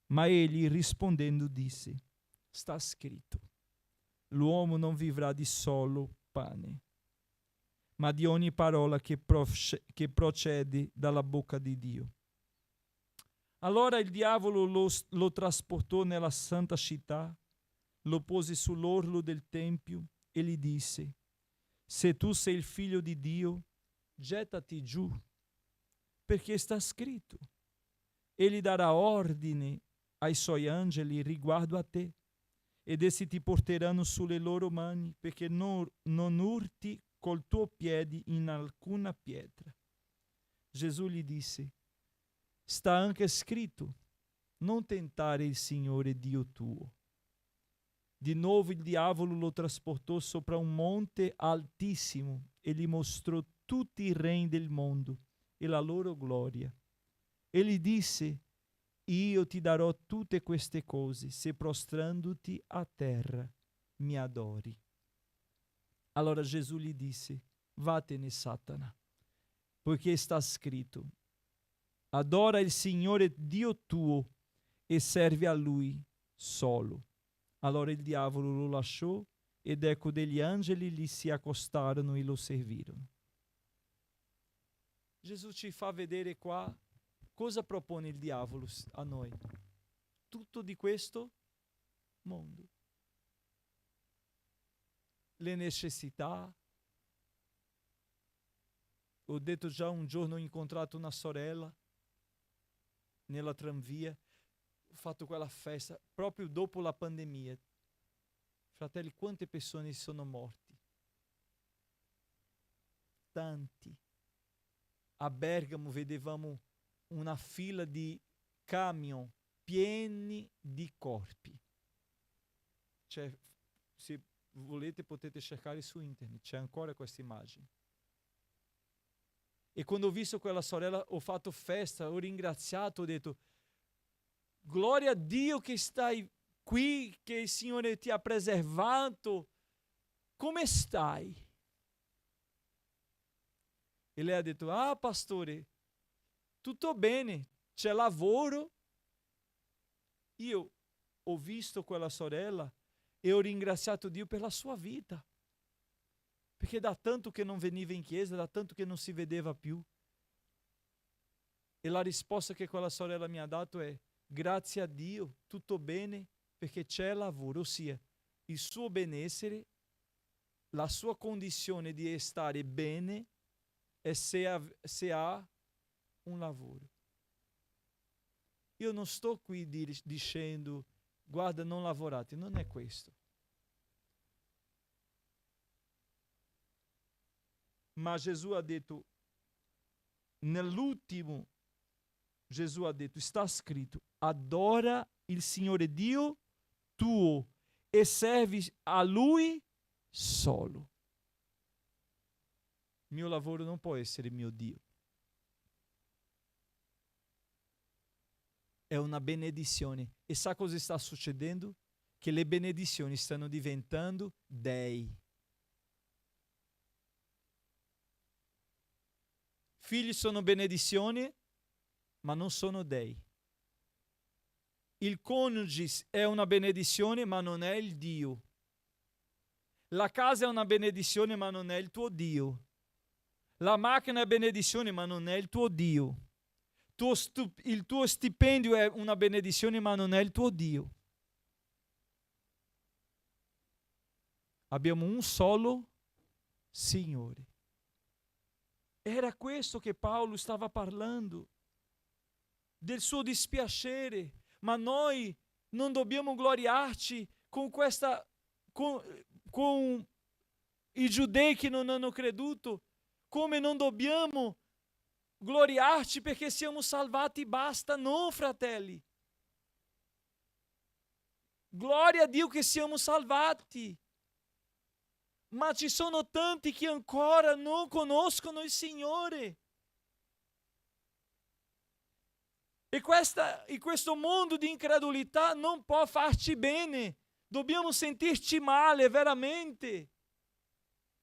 Ma egli rispondendo disse: sta scritto, l'uomo non vivrà di solo pane, ma di ogni parola che procede dalla bocca di Dio. Allora il diavolo lo trasportò nella santa città, lo pose sull'orlo del tempio e gli disse: se tu sei il figlio di Dio, gettati giù, perché sta scritto, egli darà ordine ai suoi angeli riguardo a te, ed essi ti porteranno sulle loro mani, perché non urti col tuo piede in alcuna pietra. Gesù gli disse: sta anche scritto, non tentare il Signore Dio tuo. Di nuovo il diavolo lo trasportò sopra un monte altissimo e gli mostrò tutti i regni del mondo e la loro gloria. E gli disse: io ti darò tutte queste cose se prostrandoti a terra mi adori. Allora Gesù gli disse: vattene, Satana, poiché sta scritto: adora il Signore Dio tuo e servi a Lui solo. Allora il diavolo lo lasciò ed ecco degli angeli gli si accostarono e lo servirono. Gesù ci fa vedere qua cosa propone il diavolo a noi. Tutto di questo mondo. Le necessità. Ho detto già, un giorno ho incontrato una sorella nella tranvia, ho fatto quella festa proprio dopo la pandemia. Fratelli, quante persone sono morti? Tanti. A Bergamo vedevamo una fila di camion pieni di corpi. Cioè, se volete potete cercare su internet, c'è ancora questa immagine. E quando ho visto quella sorella ho fatto festa, ho ringraziato, ho detto: Glória a Dio che stai qui, che il Signore ti ha preservato. Come stai? E lei ha detto, pastore, tutto bene, c'è lavoro. Io ho visto quella sorella e ho ringraziato Dio per la sua vita, perché da tanto che non veniva in chiesa, da tanto che non si vedeva più. E la risposta che quella sorella mi ha dato è, grazie a Dio, tutto bene, perché c'è lavoro, ossia il suo benessere, la sua condizione di stare bene è se ha un lavoro. Io non sto qui dicendo, guarda, non lavorate, non è questo. Ma Gesù ha detto, nell'ultimo, Gesù ha detto, sta scritto, adora il Signore Dio tuo e servi a Lui solo. Il mio lavoro non può essere mio Dio. È una benedizione. E sa cosa sta succedendo? Che le benedizioni stanno diventando dei. Figli sono benedizioni, ma non sono dei. Il coniuge è una benedizione, ma non è il Dio. La casa è una benedizione, ma non è il tuo Dio. La macchina è benedizione, ma non è il tuo Dio. Il tuo stipendio è una benedizione, ma non è il tuo Dio. Abbiamo un solo Signore. Era questo che Paolo stava parlando, del suo dispiacere, ma noi non dobbiamo gloriarci con i giudei che non hanno creduto, come non dobbiamo gloriarci perché siamo salvati, basta, no, fratelli. Gloria a Dio che siamo salvati. Ma ci sono tanti che ancora non conoscono il Signore. E questo mondo di incredulità non può farci bene. Dobbiamo sentirci male, veramente.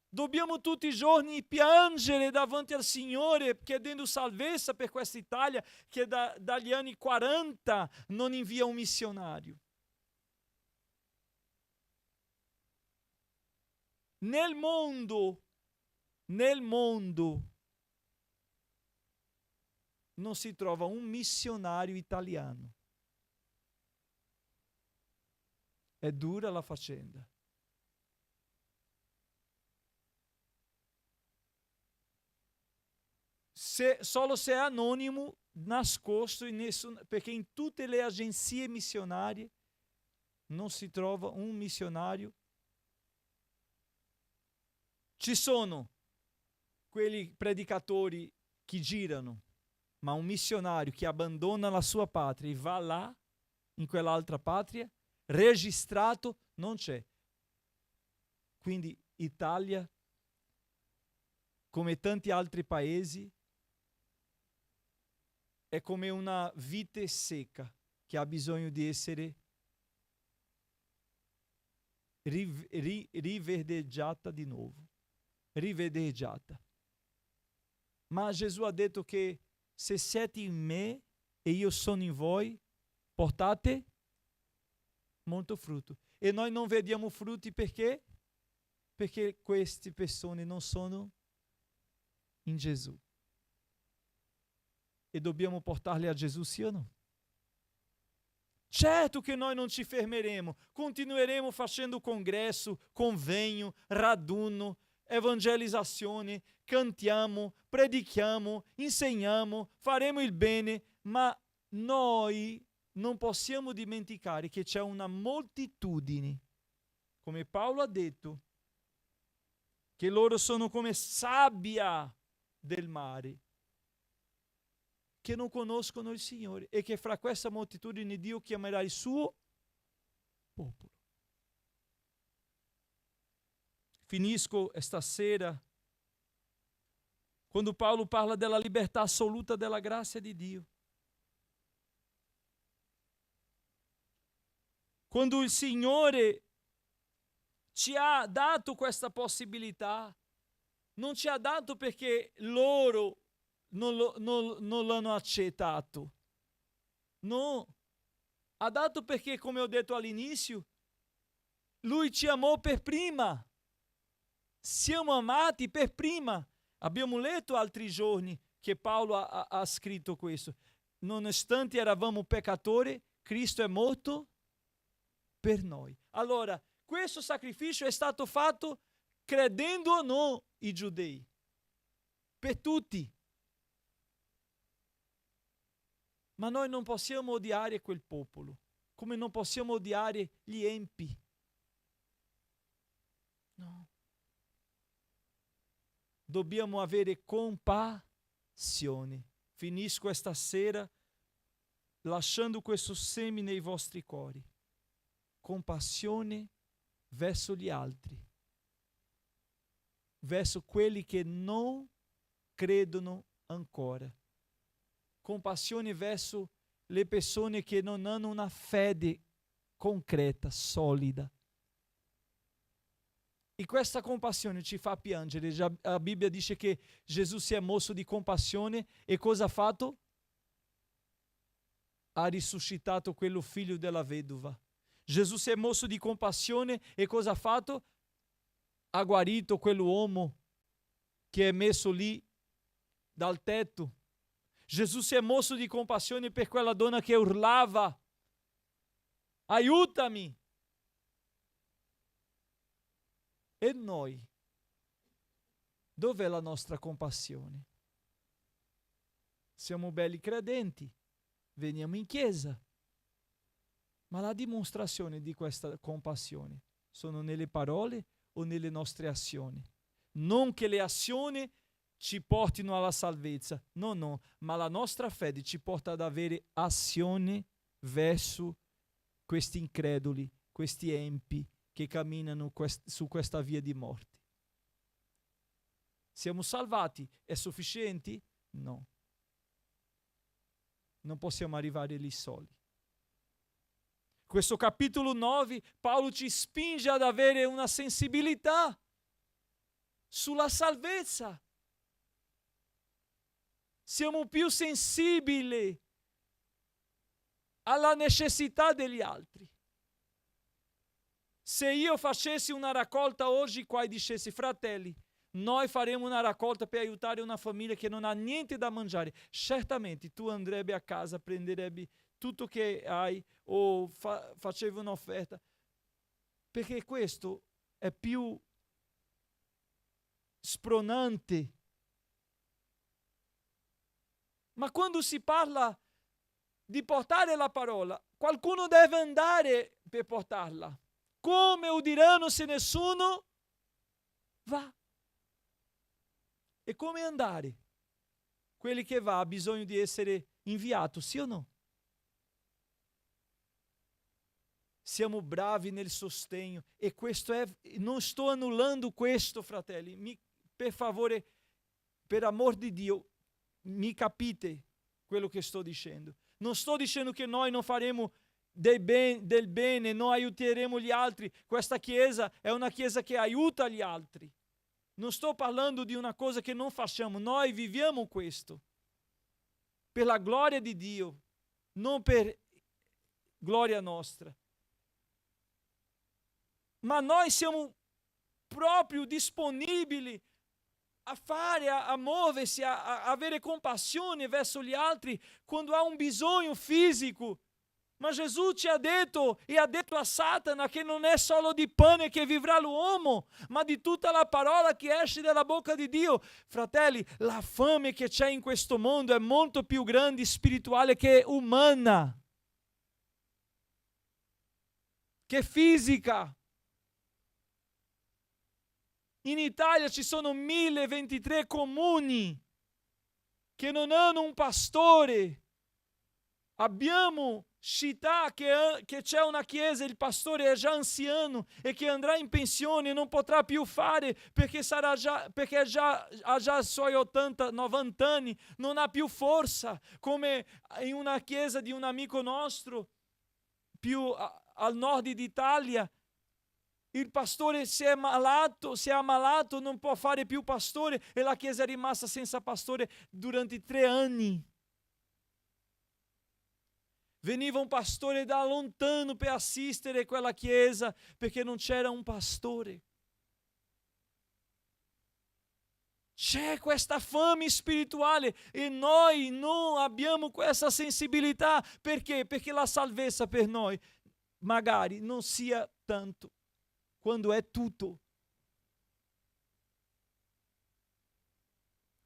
Dobbiamo tutti i giorni piangere davanti al Signore, chiedendo salvezza per questa Italia che dagli anni 40 non invia un missionario. Nel mondo non si trova un missionario italiano. È dura la faccenda. Solo se è anonimo, nascosto, perché in tutte le agenzie missionarie non si trova un missionario. Ci sono quelli predicatori che girano, ma un missionario che abbandona la sua patria e va là, in quell'altra patria, registrato, non c'è. Quindi Italia, come tanti altri paesi, è come una vite secca che ha bisogno di essere riverdeggiata di nuovo. Riverdeggiata. Ma Gesù ha detto che se siete in me e io sono in voi, portate molto frutto. E noi non vediamo frutti perché? Perché queste persone non sono in Gesù. E dobbiamo portarle a Gesù, sì o no? Certo che noi non ci fermeremo, continueremo facendo congresso, convegno, raduno, evangelizzazione, cantiamo, predichiamo, insegniamo, faremo il bene, ma noi non possiamo dimenticare che c'è una moltitudine, come Paolo ha detto, che loro sono come sabbia del mare, che non conoscono il Signore e che fra questa moltitudine Dio chiamerà il suo popolo. Finisco stasera quando Paolo parla della libertà assoluta della grazia di Dio. Quando il Signore ci ha dato questa possibilità, non ci ha dato perché loro non l'hanno accettato. No, ha dato perché, come ho detto all'inizio, Lui ci amò per prima. Siamo amati per prima. Abbiamo letto altri giorni che Paolo ha scritto questo. Nonostante eravamo peccatori, Cristo è morto per noi. Allora, questo sacrificio è stato fatto credendo o no i giudei, per tutti. Ma noi non possiamo odiare quel popolo, come non possiamo odiare gli empi. No. Dobbiamo avere compassione. Finisco questa sera lasciando questo seme nei vostri cuori. Compassione verso gli altri, verso quelli che non credono ancora. Compassione verso le persone che non hanno una fede concreta, solida. E questa compassione ci fa piangere. Già la Bibbia dice che Gesù si è mosso di compassione e cosa ha fatto? Ha risuscitato quello figlio della vedova. Gesù si è mosso di compassione e cosa ha fatto? Ha guarito quell'uomo che è messo lì dal tetto. Gesù si è mosso di compassione per quella donna che urlava: aiutami! E noi? Dov'è la nostra compassione? Siamo belli credenti, veniamo in chiesa, ma la dimostrazione di questa compassione sono nelle parole o nelle nostre azioni? Non che le azioni ci portino alla salvezza, no, ma la nostra fede ci porta ad avere azione verso questi increduli, questi empi che camminano su questa via di morte. Siamo salvati? È sufficiente? No. Non possiamo arrivare lì soli. Questo capitolo 9, Paolo ci spinge ad avere una sensibilità sulla salvezza. Siamo più sensibili alla necessità degli altri. Se io facessi una raccolta oggi qua e dicessi: fratelli, noi faremo una raccolta per aiutare una famiglia che non ha niente da mangiare, certamente tu andrebbe a casa, prenderebbe tutto che hai o facevi un'offerta, perché questo è più spronante. Ma quando si parla di portare la parola, qualcuno deve andare per portarla. Come udiranno se nessuno va? E come andare? Quelli che va ha bisogno di essere inviato, sì o no? Siamo bravi nel sostegno e questo è, non sto annullando questo, fratelli, per favore, per amor di Dio, mi capite quello che sto dicendo. Non sto dicendo che noi non faremo del bene, non aiuteremo gli altri. Questa chiesa è una chiesa che aiuta gli altri. Non sto parlando di una cosa che non facciamo, noi viviamo questo per la gloria di Dio, non per gloria nostra. Ma noi siamo proprio disponibili a fare, a muoversi, a avere compassione verso gli altri quando ha un bisogno fisico. Ma Gesù ci ha detto e ha detto a Satana che non è solo di pane che vivrà l'uomo, ma di tutta la parola che esce dalla bocca di Dio. Fratelli, la fame che c'è in questo mondo è molto più grande spirituale che umana, che fisica. In Italia ci sono 1023 comuni che non hanno un pastore. Abbiamo città che c'è una chiesa, il pastore è già anziano e che andrà in pensione e non potrà più fare perché ha già i suoi 80-90 anni, non ha più forza, come in una chiesa di un amico nostro più al nord d'Italia, il pastore si è ammalato, non può fare più pastore e la chiesa è rimasta senza pastore durante 3 anni. Veniva un pastore da lontano per assistere quella chiesa perché non c'era un pastore. C'è questa fame spirituale e noi non abbiamo questa sensibilità. Perché? Perché la salvezza per noi magari non sia tanto quando è tutto.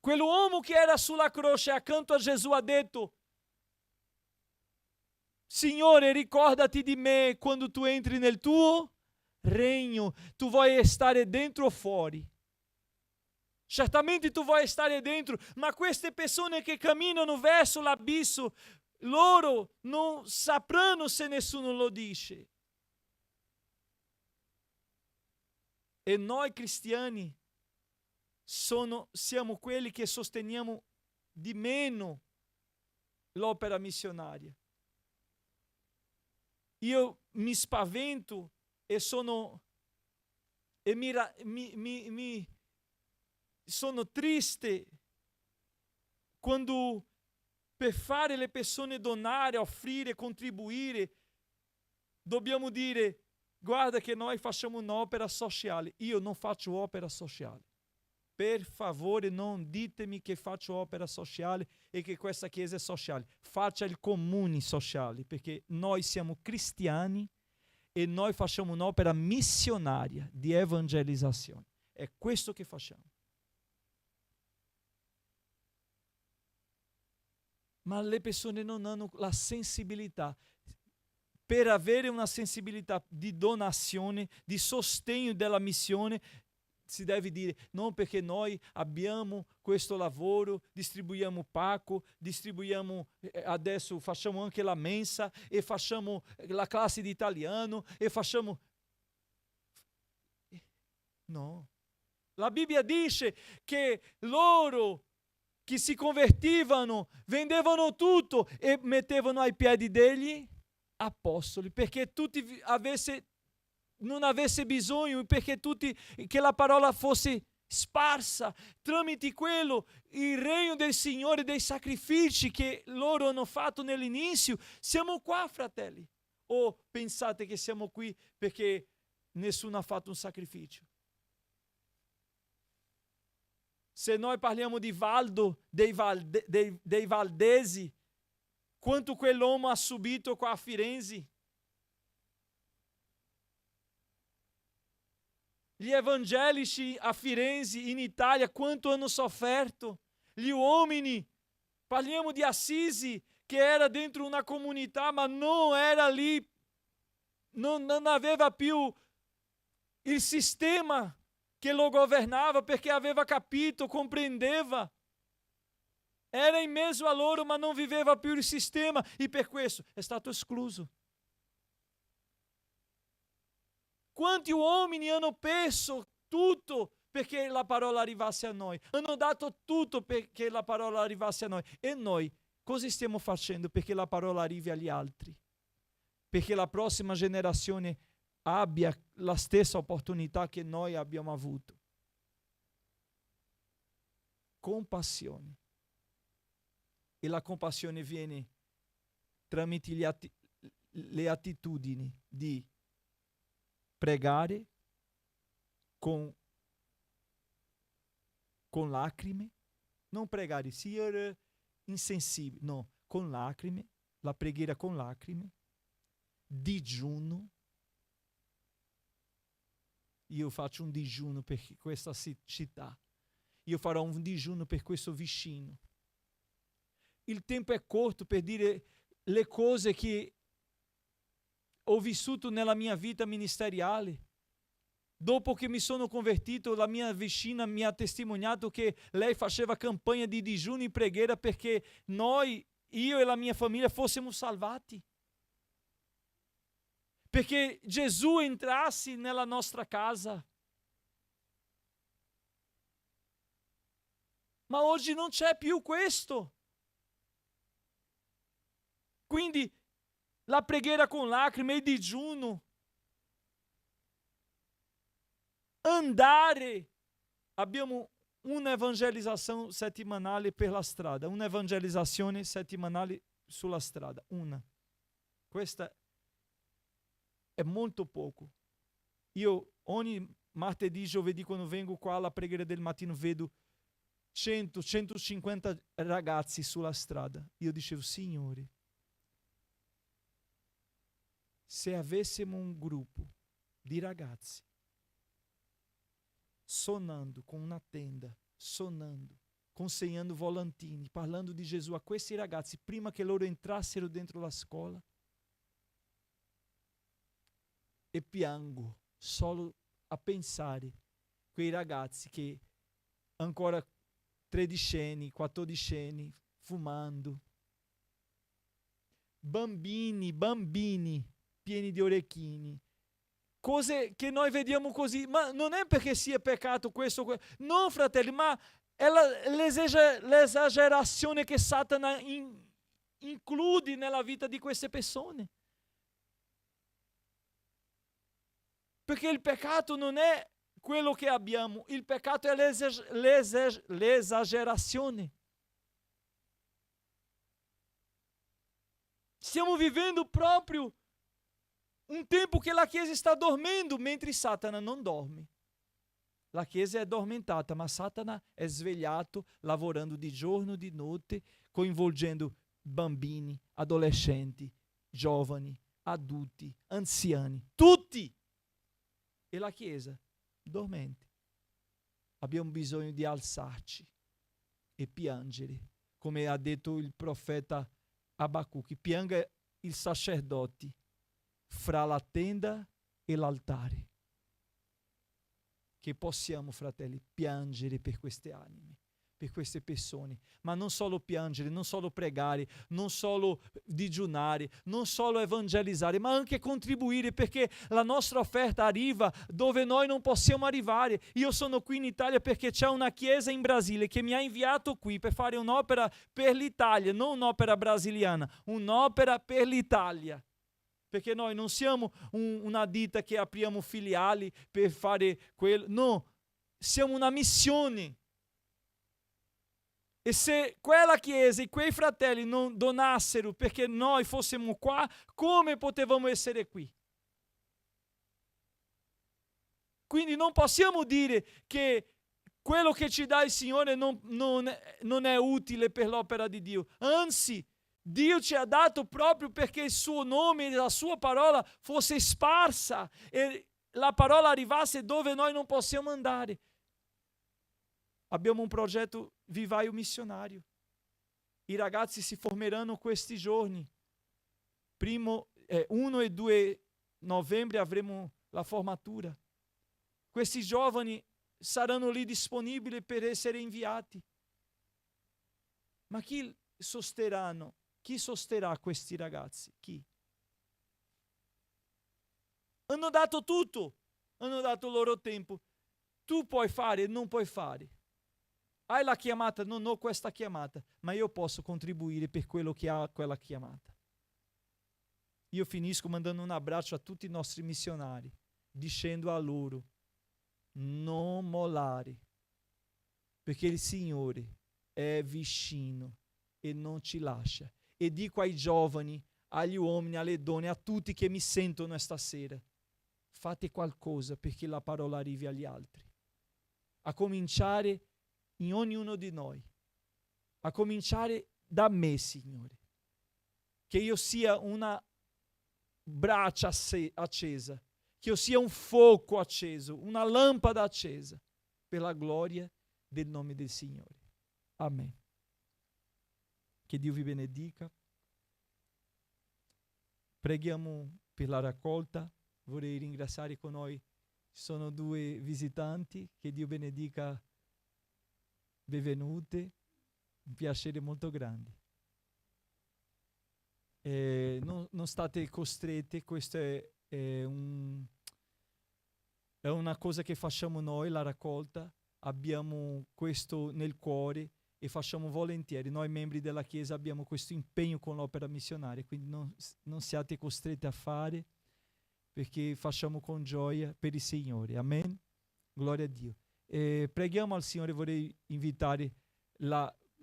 Quell'uomo che era sulla croce accanto a Gesù ha detto: Signore, ricordati di me quando tu entri nel tuo regno. Tu vuoi stare dentro o fuori? Certamente tu vuoi stare dentro, ma queste persone che camminano verso l'abisso, loro non sapranno se nessuno lo dice. E noi cristiani siamo quelli che sosteniamo di meno l'opera missionaria. Io mi spavento e sono triste quando per fare le persone donare, offrire, contribuire, dobbiamo dire: guarda che noi facciamo un'opera sociale. Io non faccio opera sociale. Per favore non ditemi che faccio opera sociale e che questa chiesa è sociale. Faccia il comune sociale, perché noi siamo cristiani e noi facciamo un'opera missionaria di evangelizzazione. È questo che facciamo. Ma le persone non hanno la sensibilità. Per avere una sensibilità di donazione, di sostegno della missione, si deve dire: non, perché noi abbiamo questo lavoro, distribuiamo pacco, adesso facciamo anche la mensa e facciamo la classe di italiano e facciamo... No. La Bibbia dice che loro che si convertivano vendevano tutto e mettevano ai piedi degli apostoli, perché tutti non avesse bisogno, perché che la parola fosse sparsa. Tramite quello il regno del Signore, dei sacrifici che loro hanno fatto nell'inizio. Siamo qua, fratelli, o pensate che siamo qui perché nessuno ha fatto un sacrificio? Se noi parliamo di Valdo, dei Valdesi, quanto quell'uomo ha subito qua a Firenze. Gli evangelici a Firenze, in Italia, quanto hanno sofferto. Gli uomini, parliamo di Assisi, che era dentro una comunità, ma non era lì, non aveva più il sistema che lo governava, perché aveva capito, comprendeva. Era in mezzo a loro, ma non viveva più il sistema e per questo è stato escluso. Quanti uomini hanno perso tutto perché la parola arrivasse a noi? Hanno dato tutto perché la parola arrivasse a noi. E noi cosa stiamo facendo perché la parola arrivi agli altri? Perché la prossima generazione abbia la stessa opportunità che noi abbiamo avuto. Compassione. E la compassione viene tramite le attitudini di pregare con lacrime, non pregare, sia insensibile, no, con lacrime, la preghiera con lacrime, digiuno. Io faccio un digiuno per questa città, io farò un digiuno per questo vicino. Il tempo è corto per dire le cose che ho vissuto nella mia vita ministeriale. Dopo che mi sono convertito, la mia vicina mi ha testimoniato che lei faceva campagna di digiuno e preghiera perché io e la mia famiglia fossimo salvati. Perché Gesù entrasse nella nostra casa. Ma oggi non c'è più questo. Quindi la preghiera con lacrime, il digiuno, andare. Abbiamo un'evangelizzazione settimanale per la strada, un'evangelizzazione settimanale sulla strada, una. Questa è molto poco. Io ogni martedì, giovedì, quando vengo qua alla preghiera del mattino, vedo 100-150 ragazzi sulla strada. Io dicevo, Signore, se avessimo un gruppo di ragazzi sonando com una tenda, sonando, consegnando volantini, parlando di Gesù a questi ragazzi prima che loro entrassero dentro la scuola, e piango solo a pensare quei ragazzi che ancora 13enni, 14enni, fumando, bambini pieni di orecchini, cose che noi vediamo così, ma non è perché sia peccato questo, no, fratelli, ma è l'esagerazione che Satana include nella vita di queste persone. Perché il peccato non è quello che abbiamo, il peccato è l'esagerazione. Stiamo vivendo proprio un tempo che la Chiesa sta dormendo, mentre Satana non dorme. La Chiesa è addormentata, ma Satana è svegliato, lavorando di giorno, di notte, coinvolgendo bambini, adolescenti, giovani, adulti, anziani, tutti. E la Chiesa dormente. Abbiamo bisogno di alzarci e piangere, come ha detto il profeta Abacuque, pianga il sacerdote fra la tenda e l'altare. Che possiamo, fratelli, piangere per queste anime, per queste persone, ma non solo piangere, non solo pregare, non solo digiunare, non solo evangelizzare, ma anche contribuire, perché la nostra offerta arriva dove noi non possiamo arrivare. Io sono qui in Italia perché c'è una chiesa in Brasile che mi ha inviato qui per fare un'opera per l'Italia, non un'opera brasiliana, un'opera per l'Italia. Perché noi non siamo una ditta che apriamo filiali per fare quello, no, siamo una missione. E se quella chiesa e quei fratelli non donassero perché noi fossimo qua, come potevamo essere qui? Quindi non possiamo dire che quello che ci dà il Signore non è utile per l'opera di Dio. Anzi, Dio ci ha dato proprio perché il suo nome e la sua parola fosse sparsa e la parola arrivasse dove noi non possiamo andare. Abbiamo un progetto Vivaio Missionario. I ragazzi si formeranno questi giorni. 1 e 2 novembre avremo la formatura. Questi giovani saranno lì disponibili per essere inviati. Ma chi sosterrà questi ragazzi? Chi? Hanno dato tutto, hanno dato il loro tempo. Tu puoi fare, non puoi fare. Hai la chiamata? Non ho questa chiamata, ma io posso contribuire per quello che ha quella chiamata. Io finisco mandando un abbraccio a tutti i nostri missionari, dicendo a loro: non mollare, perché il Signore è vicino e non ci lascia. E dico ai giovani, agli uomini, alle donne, a tutti che mi sentono stasera: fate qualcosa perché la parola arrivi agli altri, a cominciare in ognuno di noi, a cominciare da me, Signore, che io sia una braccia accesa, che io sia un fuoco acceso, una lampada accesa, per la gloria del nome del Signore. Amen. Che Dio vi benedica. Preghiamo per la raccolta. Vorrei ringraziare con noi, ci sono 2 visitanti, che Dio benedica, benvenute, un piacere molto grande. Non state costrette, questo è una cosa che facciamo noi, la raccolta, abbiamo questo nel cuore e facciamo volentieri. Noi membri della Chiesa abbiamo questo impegno con l'opera missionaria, quindi non siate costretti a fare, perché facciamo con gioia per il Signore. Amen? Gloria a Dio. Preghiamo al Signore. Vorrei invitare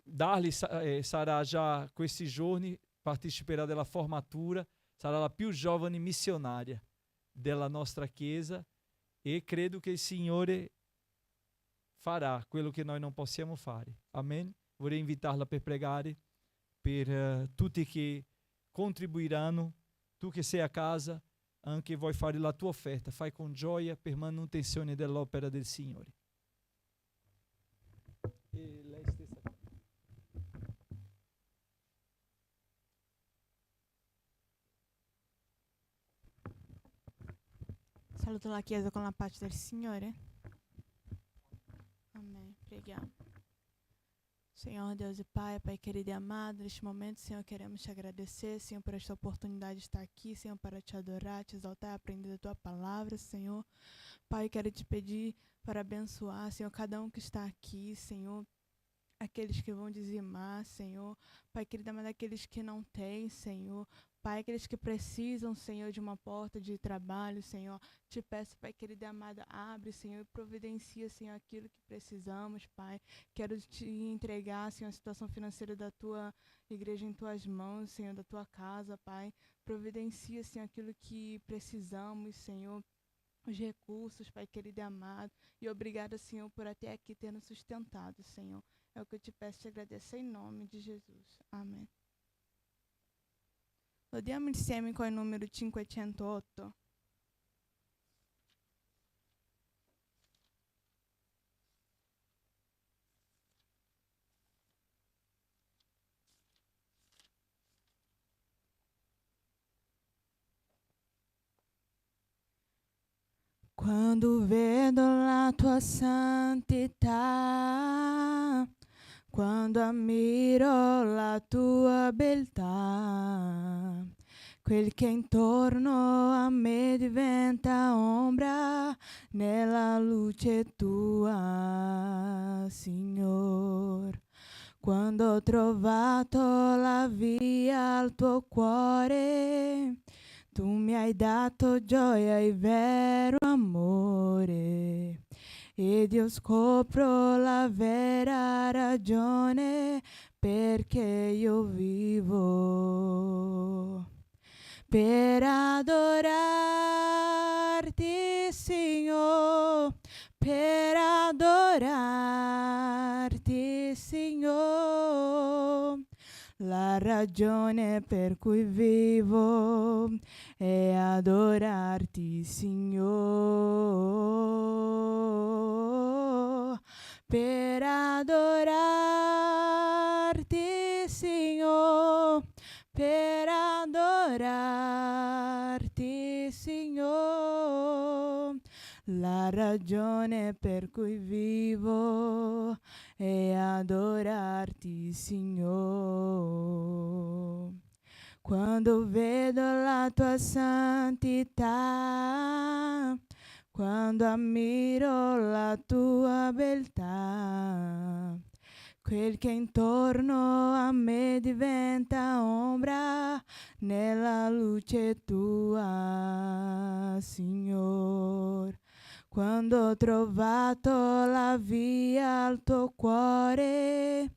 Darli sarà già questi giorni, parteciperà della formatura, sarà la più giovane missionaria della nostra Chiesa, e credo che il Signore farà quello che noi non possiamo fare. Amen? Vorrei invitarla per pregare per tutti che contribuiranno. Tu che sei a casa, anche vuoi fare la tua offerta, fai con gioia per manutenzione dell'opera del Signore. E lei stessa. Saluto la Chiesa con la pace del Signore. Amém. Preghiamo. Senhor Deus e Pai, Pai querido e amado, neste momento, Senhor, queremos te agradecer, Senhor, por esta oportunidade de estar aqui, Senhor, para te adorar, te exaltar, aprender a tua palavra, Senhor. Pai, quero te pedir para abençoar, Senhor, cada um que está aqui, Senhor, aqueles que vão dizimar, Senhor. Pai querido, mas aqueles que não têm, Senhor. Pai, aqueles que precisam, Senhor, de uma porta de trabalho, Senhor. Te peço, Pai querido e amado, abre, Senhor, e providencia, Senhor, aquilo que precisamos, Pai. Quero te entregar, Senhor, a situação financeira da tua igreja em tuas mãos, Senhor, da tua casa, Pai. Providencia, Senhor, aquilo que precisamos, Senhor. Os recursos, Pai querido e amado. E obrigada, Senhor, por até aqui ter nos sustentado, Senhor. É o que eu te peço e te agradeço em nome di Gesù. Amen. Lodiamo insieme con il numero 508. Quando vedo la tua santità, quando ammiro la tua beltà, quel che intorno a me diventa ombra nella luce tua, Signor. Quando ho trovato la via al tuo cuore, tu mi hai dato gioia e vero amore. Ed io scopro la vera ragione perché io vivo. Per adorarti, Signore, per adorarti, Signore. La ragione per cui vivo è adorarti, Signore. Per adorarti, Signore. Per adorarti, Signore. La ragione per cui vivo è adorarti, Signore. Quando vedo la tua santità, quando ammiro la tua beltà, quel che intorno a me diventa ombra nella luce tua, Signor. Quando ho trovato la via al tuo cuore,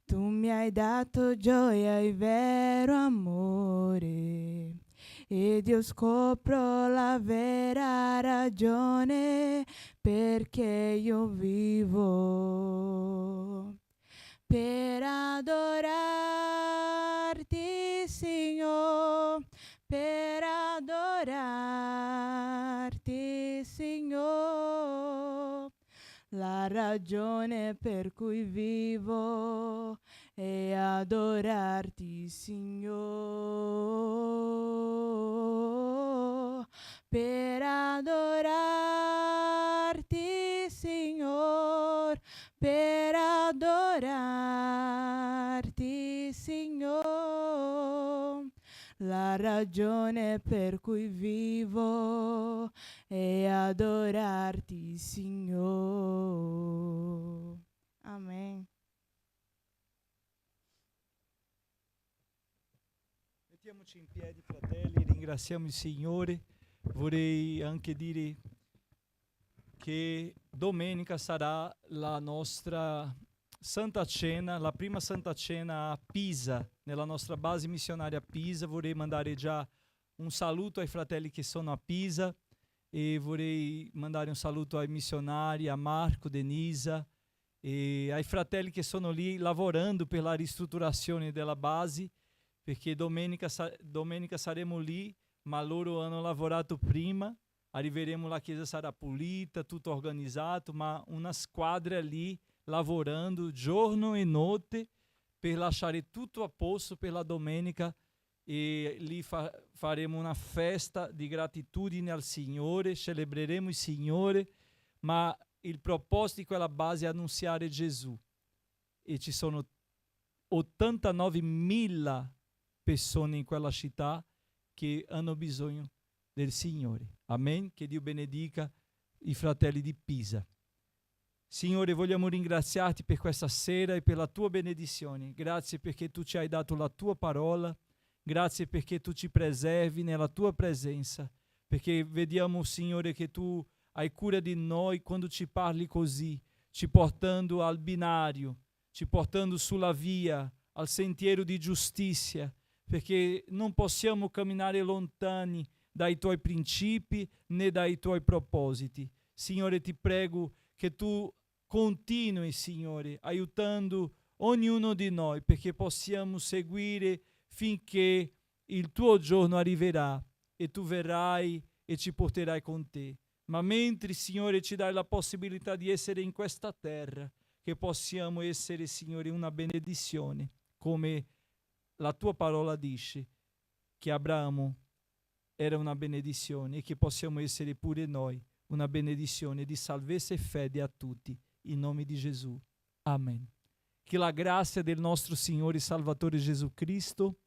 tu mi hai dato gioia e vero amore. Ed io scopro la vera ragione perché io vivo. Per adorarti, Signore, per adorarti, Signore. La ragione per cui vivo è adorarti, Signore. Per adorarti, Signore. Per adorarti, Signore. La ragione per cui vivo è adorarti, Signore. Amen. Mettiamoci in piedi, fratelli, ringraziamo il Signore. Vorrei anche dire che domenica sarà la nostra Santa Cena, la prima Santa Cena a Pisa, nella nostra base missionaria a Pisa. Vorrei mandare già un saluto ai fratelli che sono a Pisa e vorrei mandare un saluto ai missionari, a Marco, Denisa e ai fratelli che sono lì lavorando per la ristrutturazione della base, perché domenica saremo lì, ma loro hanno lavorato prima. Arriveremo, la chiesa sarà pulita, tutto organizzato, ma una squadra lì lavorando giorno e notte per lasciare tutto a posto per la domenica, e lì faremo una festa di gratitudine al Signore, celebreremo il Signore, ma il proposito di quella base è annunziare Gesù, e ci sono 89.000 persone in quella città che hanno bisogno del Signore. Amen. Che Dio benedica i fratelli di Pisa. Signore, vogliamo ringraziarti per questa sera e per la tua benedizione. Grazie perché tu ci hai dato la tua parola. Grazie perché tu ci preservi nella tua presenza. Perché vediamo, Signore, che tu hai cura di noi quando ci parli così, ci portando al binario, ci portando sulla via, al sentiero di giustizia, perché non possiamo camminare lontani dai tuoi principi né dai tuoi propositi. Signore, ti prego che tu continui, Signore, aiutando ognuno di noi, perché possiamo seguire finché il tuo giorno arriverà e tu verrai e ci porterai con te. Ma mentre, Signore, ci dai la possibilità di essere in questa terra, che possiamo essere, Signore, una benedizione, come la tua parola dice, che Abramo era una benedizione e che possiamo essere pure noi una benedizione di salvezza e fede a tutti, in nome di Gesù. Amen. Che la grazia del nostro Signore e Salvatore Gesù Cristo,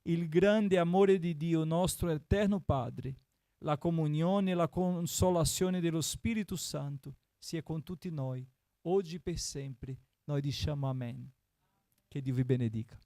il grande amore di Dio nostro eterno Padre, la comunione e la consolazione dello Spirito Santo sia con tutti noi, oggi per sempre. Noi diciamo Amen. Che Dio vi benedica.